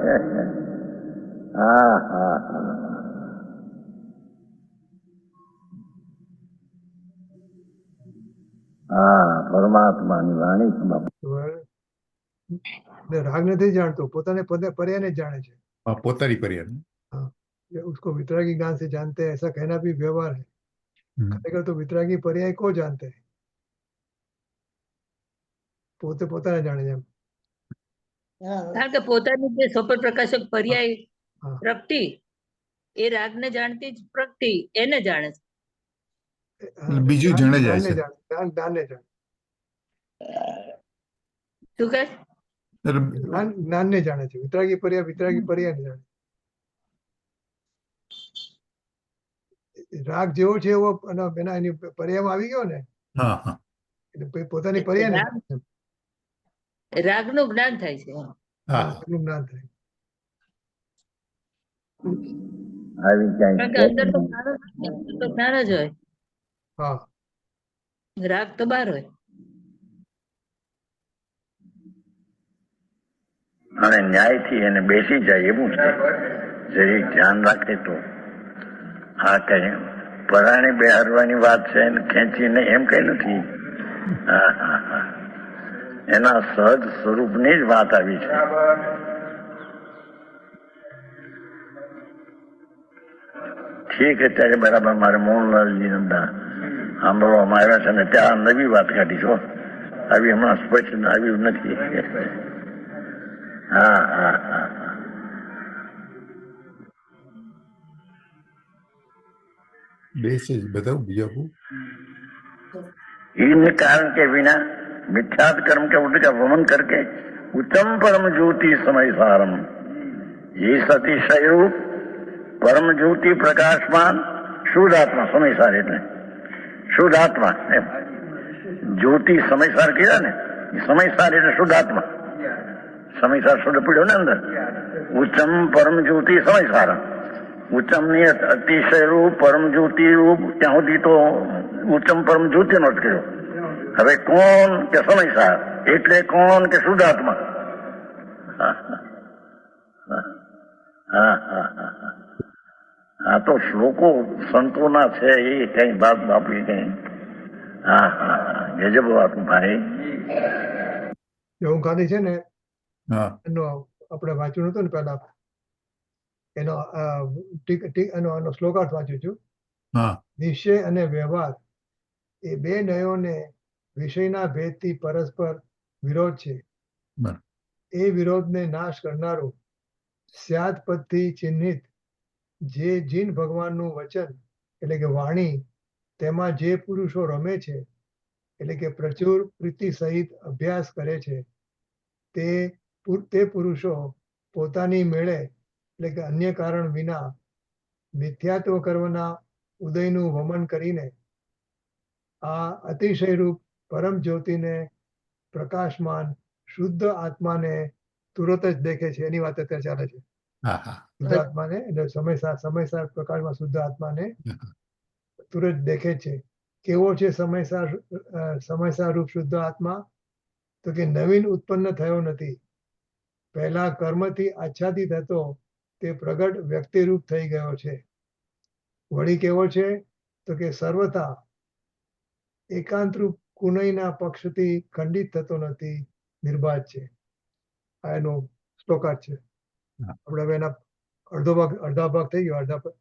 हाँ हाँ हाँ हाँ પરમાત્માની વાણી રાગ નથી જાણતો, પોતાને पर्याय जाने છે। પોતાની પર્યાય हाँ, उसको वितरागी ज्ञान से जानते हैं ऐसा कहना भी व्यवहार है। खरेखर तो वितरागी पर्याय को जानते हैं, પોતે પોતાને જાણે છે એમ। કારણ કે પોતાની જે સ્વપ્ન પ્રકાશક પર્યાય હા પ્રગટી એ રાગને જાણતી જ પ્રગટી એને જાણે છે। બીજું જાણે જાય જ્ઞાનને છે। જાણે, જ્ઞાનને જાણે, શું કહે? જ્ઞાનને જાણે છે। વિતરાગી पर्यायને જાણે। રાગ જેવો છે એવો એની पर्यायમાં આવી ગયો ને હા હા એટલે પોતાની पर्यायને જાણે છે। રાગનું જ્ઞાન થાય છે। હા રાગનું જ્ઞાન થાય। આવી કારણ કે ક્યાંય અંદર તો જ્ઞાન જ હોય, અંદર તો જ્ઞાન જ હોય, હા રાગ તો બહાર હોય। અને ન્યાયથી એને બેસી જાય એવું છે। જરી ધ્યાન રાખે તો આ કઈ પરાણે બેહારવાની વાત છે ને ખેંચીને એમ કઈ નથી। હા હા હા એના સહજ સ્વરૂપની જ વાત આવી છે। ઠીક છે ત્યારે બરાબર મારે મોહનલાલજી નંદા સાંભળવામાં આવ્યા છે ને ત્યાં નવી વાત કાઢી છો, આવી હમણાં સ્પષ્ટ આવ્યું નથી। હા હા હા બેસે જ બધા બીજા इन कारण के बिना मिथ्यात कर्म के उठ का वमन करके उत्तम परम ज्योति समय सारम ये सतिशय रूप परम ज्योति प्रकाशमान शुद्धात्मा समय सार એટલે શુદ્ધાત્મા જ્યોતિ સમયસાર કીધા ને, સમયસાર એટલે શુદ્ધાત્મા। સમયસાર શુદ્ધ પીડ્યો ને અંદર ઉત્તમ પરમ જ્યોતિ સમયસાર। ઉત્તમ ની અતિશય રૂપ પરમ જ્યોતિ રૂપ ત્યાં સુધી તો ઉત્તમ પરમ જ્યોતિ નો જ કર્યો। હવે કોણ કે સમયસાર એટલે કોણ કે શુદ્ધાત્મા। આ તો શ્લોકો સંતોના છે એ કઈ બાપ બાપી કઈ। હા હા ગજબ વાત ભાઈ। હું ગાંધી છે ને હા એનો આપણે વાંચ્યું નતું ને પહેલા, એનો એનો શ્લોકાર્થ વાંચ્યું છું। હા નિશ્ચય અને વ્યવહાર એ બે નયોને વિષયના ભેદથી પરસ્પર વિરોધ છે। બરાબર એ વિરોધને નાશ કરનારું સ્યાદ પદથી ચિહ્નિત જે જીન ભગવાનનું વચન એટલે કે વાણી તેમાં જે પુરુષો રમે છે એટલે કે પ્રચુર પ્રીતિ સહિત અભ્યાસ કરે છે તે પુરુષો પોતાની મેળે એટલે કે અન્ય કારણ વિના મિથ્યાત્વ કર્મના ઉદયનું વમન કરીને આ અતિશયરૂપ પરમ જ્યોતિને પ્રકાશમાન શુદ્ધ આત્માને તુરત જ દેખે છે। એની વાત અત્યારે ચાલે છે। હા હા શુદ્ધ આત્માને એટલે સમયસાર પ્રકાશમાં શુદ્ધ આત્માને તુરત દેખે છે। કેવો છે સમયસાર રૂપ શુદ્ધ આત્મા? તો કે નવીન ઉત્પન્ન થયો નથી, પહેલા કર્મથી આચ્છાદિત હતો તે પ્રગટ વ્યક્તિરૂપ થઈ ગયો છે। વળી કેવો છે? તો કે સર્વથા એકાંતરૂપ કુનયના પક્ષથી ખંડિત થતો નથી, નિર્બાધ છે। આ એનો શ્લોકાર્થ છે। આપણે હવે એના અડધા ભાગ થઈ ગયો, અડધા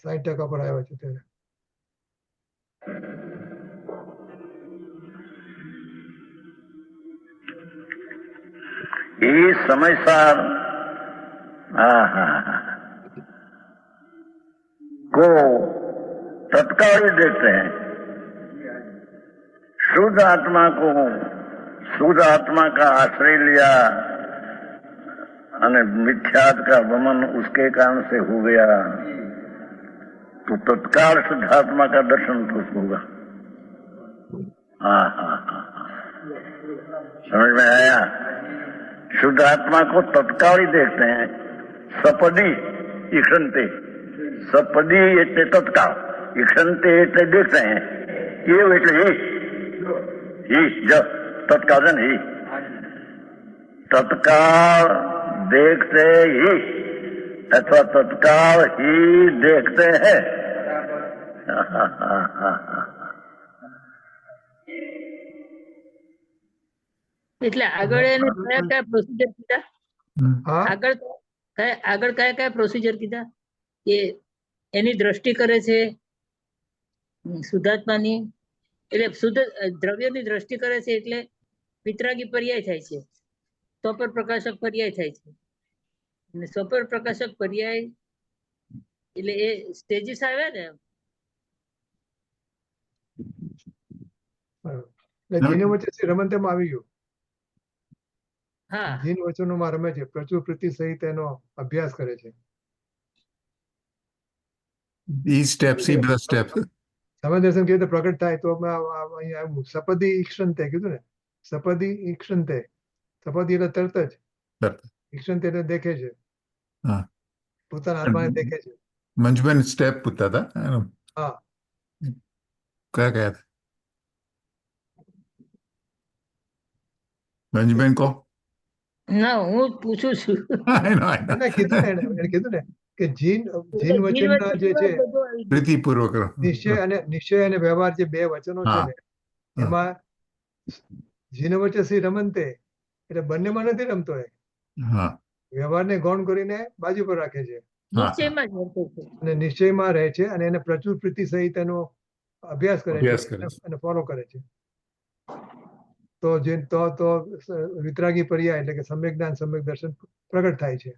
60% પર આવ્યો છે ત્યારે। ये समयसार को तत्काल ही देखते हैं। शुद्ध आत्मा को, शुद्ध आत्मा का आश्रय लिया अने मिथ्यात का वमन उसके कारण से हो गया, तो तत्काल शुद्धात्मा का दर्शन तो होगा। हाँ हाँ हाँ हाँ, समझ में आया? शुद्ध आत्मा को तत्काल ही देखते हैं। सपदी ईक्षणते, सपदी एटले तत्काल, ईक्षणते एटले देखते हैं। एव एटले ही ज तत्काल है ही, तत्काल देखते ही अथवा तत्काल ही देखते हैं। એટલે આગળ એને કયા કયા પ્રોસિજર કીધા? હા આગળ કયા કયા પ્રોસિજર કીધા કે એની દ્રષ્ટિ કરે છે શુદ્ધાત્માની, એટલે શુદ્ધ દ્રવ્યની દ્રષ્ટિ કરે છે એટલે વિતરાગી પર્યાય થાય છે, સ્વપર પ્રકાશક પર્યાય થાય છે, અને સ્વપર પ્રકાશક પર્યાય એટલે એ સ્ટેજીસ આવ્યા ને. એટલે જીન વચ્ચે રમન તેમાં આવી ગયું. હા જીન વચનોમાં રમે છે, પ્રચુર વૃત્તિ સહિત એનો અભ્યાસ કરે છે. These steps, see the steps. સમય દર્શન કેવી રીતે પ્રગટ થાય તો અહીંયા આવ્યું સપદી ઈક્ષણતે કીધું ને, સપદી ઈક્ષણતે, સપદી એટલે તરત જ, તરત. ઈક્ષણતે એટલે દેખે છે, હા. પોતાના આત્માને દેખે છે. મંજુબેન સ્ટેપ પૂછતા હતા. હા કયા કયા હતા? મંજુબેન કહો. ના હું પૂછું છું. I know, I know. એને કીધું ને, એને કીધું ને કે જીન વચનના જે છે પ્રીતિપૂર્વક નિશ્ચય અને વ્યવહાર જે બે વચનો છે હા. ને, એમાં જીન વચ્ચે શ્રી રમનતે એટલે બંનેમાં નથી રમતો એ, હા વ્યવહારને ગૌણ કરીને બાજુ પર રાખે છે નિશ્ચયમાં જ વર્તે છે. અને નિશ્ચયમાં રહે છે અને એને પ્રચુર પ્રીતિ સહિત એનો અભ્યાસ કરે અભ્યાસ છે કરે છે. અને ફોલો કરે છે. તો જે તો વિતરાગી પર્યાય એટલે કે સમ્યક જ્ઞાન સમ્યક દર્શન પ્રગટ થાય છે.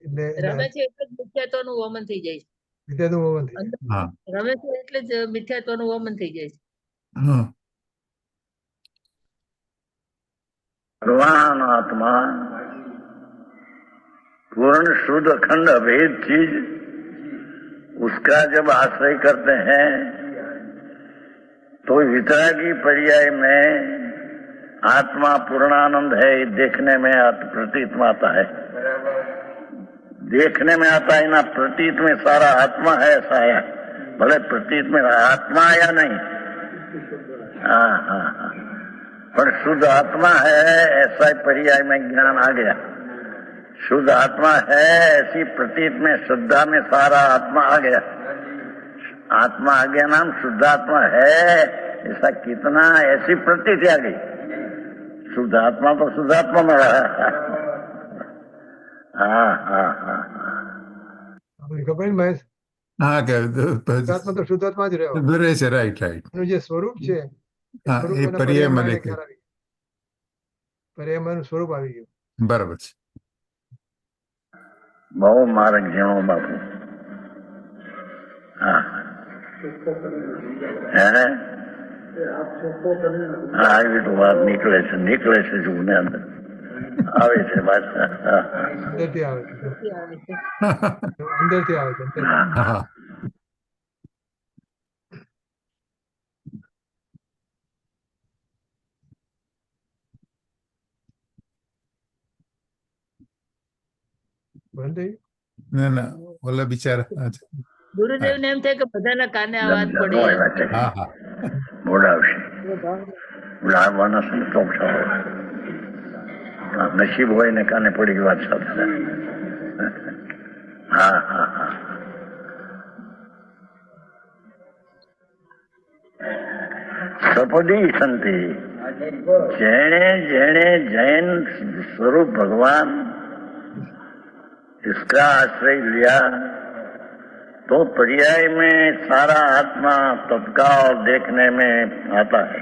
એટલે રમે છે એટલે જ મિથ્યાત્વનું વમન થઈ જાય છે. વિદ્યાનું વમન થઈ જાય. હા રમે છે એટલે જ મિથ્યાત્વનું વમન થઈ જાય છે. હા भगवान आत्मा पूर्ण शुद्ध अखंड अभेद चीज, उसका जब आश्रय करते हैं तो वितरागी पर्याय में आत्मा पूर्णानंद है देखने में प्रतीत में आता है, देखने में आता है ना, प्रतीत में सारा आत्मा है ऐसा आया, भले प्रतीत में आत्मा आया नहीं। हाँ हाँ हाँ, पर शुद्ध आत्मा है ऐसा पर्याय में ज्ञान आ गया। शुद्ध आत्मा है ऐसी प्रतीत में श्रद्धा में सारा आत्मा आ गया, आत्मा आ गया, नाम शुद्ध आत्मा है ऐसा कितना ऐसी प्रतीति आ गई। शुद्ध आत्मा तो शुद्ध आत्मा में रहा। हाँ हाँ हाँ ખબર ને મહેશ, હા કે શુદ્ધાત્મા તો શુદ્ધાત્મા જ રહ્યો. રહે છે. Right right. એનું જે સ્વરૂપ છે હા સ્વરૂપ એ એના પર્યાયમાં પર્યાયમાં એને દેખે. ખ્યાલ આવી ગયો. પર્યાયમાં એનું સ્વરૂપ આવી ગયું. બરાબર છે. बहु मार्ग जीणो बापू। हाँ है हाँ, ये तो बात निकले से जुने अंदर આવે છે વાત। અંદરથી આવે છે, શું આવે છે? અંદરથી આવે છે, અંદરથી. હા બંધ થઈ ના ના ઓલા બિચારા ગુરુદેવ ને એમ થાય કે બધાના કાને આ વાત પડે. હા હા બોલાવશે બોલાવવાનો સંતોષ હોય, નસીબ હોય ને કાને પડી વાત સાથે। હા હા હા, સપદી સંતિ, જેણે જેણે जैन स्वरूप भगवान इसका आश्रय लिया तो पर्याय में सारा आत्मा तत्काल देखने में आता है।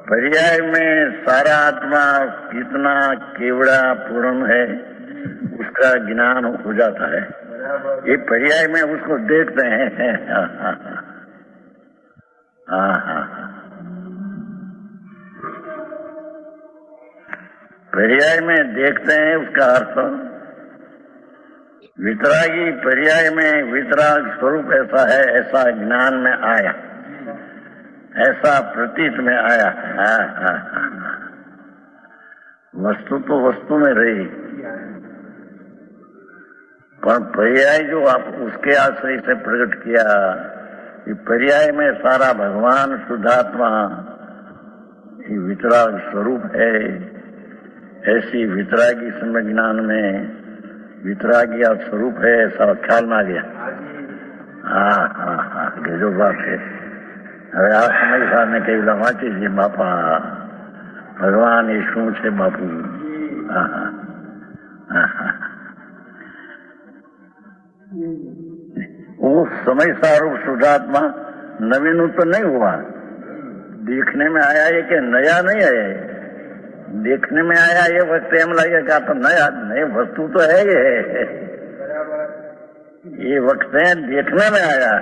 पर्याय में सारा आत्मा कितना केवड़ा पूर्ण है उसका ज्ञान हो जाता है। ये पर्याय में उसको देखते हैं। हाँ हाँ हाँ हाँ हाँ, पर्याय में देखते हैं उसका अर्थ, वितरागी पर्याय में वितराग स्वरूप ऐसा है, ऐसा ज्ञान में आया, ऐसा प्रतीत में आया। वस्तु तो वस्तु में रही, पर पर्याय जो आप उसके आश्रय से प्रकट किया, कि पर्याय में सारा भगवान शुद्धात्मा वितराग स्वरूप है, ऐसी वितरागी समय ज्ञान में वितरागी स्वरूप है, ऐसा ख्याल में आ गया। हाँ, जो बात है। હવે આ સમય સામે કહેલા વાંચી છે બાપા, ભગવાન એ શું છે બાપુ? वो समय सारूप शुद्धात्मा नवीन तो नहीं हुआ, देखने में आया है कि नया नहीं आया है। देखने में आया ये वक्त एम लगे कि तो नया नई वस्तु तो है ये वक्त है देखने में आया,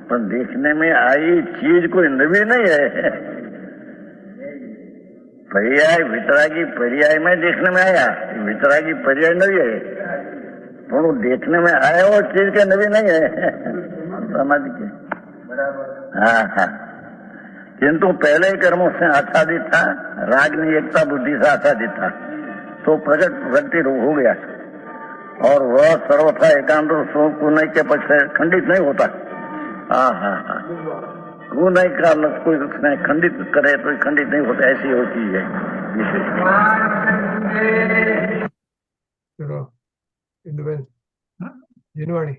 पर देखने में आई चीज कोई नवी नहीं है। पर्याय वितरागी पर्याय में देखने में आया, वितरागी पर्याय नवी है, पर वो देखने में आया वो चीज के नवी नहीं है। समझ के? हाँ, किंतु पहले कर्मों से आच्छादित था, रागनी एकता बुद्धि से आच्छादित था, तो प्रकट व्यक्ति हो गया और वह सर्वथा एकांत गुण के पक्ष से खंडित नहीं होता। हाँ, गुण का कोई उसने खंडित करे तो खंडित नहीं होता, ऐसी होती है। चलो इंदुबेन जिनवाणी।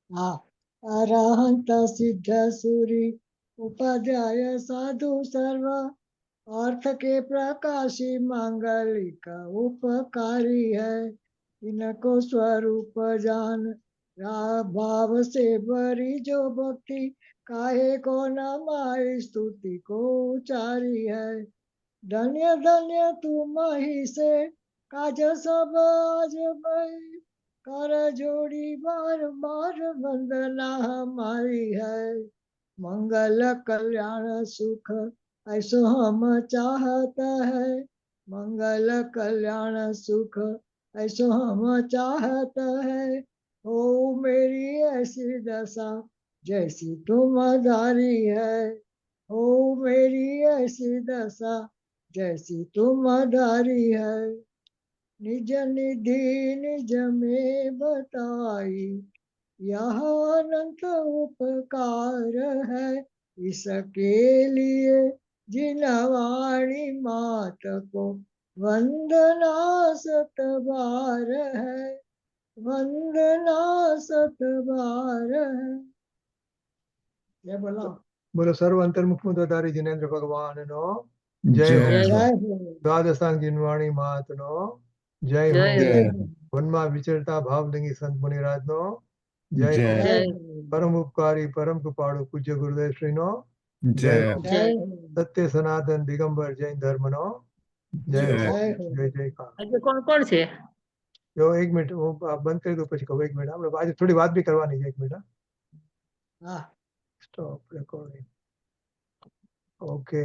हाँ, अरहंत सिद्ध सूरी उपाध्याय साधु सर्व अर्थ के प्रकाशी मांगलिक उपकारी है। इनको स्वरूप जान भाव से भरी जो भक्ति, काहे को न माई स्तुति को उचारी है। धन्य धन्य तुम ही से काज सब आज भाई, कर जोड़ी बार बार वंदना हमारी है। मंगल कल्याण सुख ऐसो हम चाहता है, मंगल कल्याण सुख ऐसो हम चाहता है। हो मेरी ऐसी दशा जैसी तुम धारी है, हो मेरी ऐसी दशा जैसी तुम धारी है। निज निधि निज में बताई, यह अनंत उपकार है। इसके लिए जिनवाणी मात को वंदना सत बार है, वंदना सत बार है। जय बोलो। बोलो सर्व अंतर्मुख मुद्दाधारी जिनेन्द्र भगवान नो जय हो। जय हो। द्वादशांग जिनवाणी मात नो जय हो। जय वनमा विचरता भावलिंगी संत मुनिराज नो जय हो। जय जय परम उपकारी परम कृपाळु पूज्य गुरुदेव श्री नो जय हो। जय सत्य सनातन दिगंबर जैन धर्म नो जय हो। जय हो। जय जय का। આજે કોણ કોણ છે? जो एक मिनट वो आप बंद कर दो પછી કહો एक मिनट આપણે आज थोड़ी बात भी करवानी है एक मिनट। हाँ, स्टॉप रिकॉर्डिंग ओके।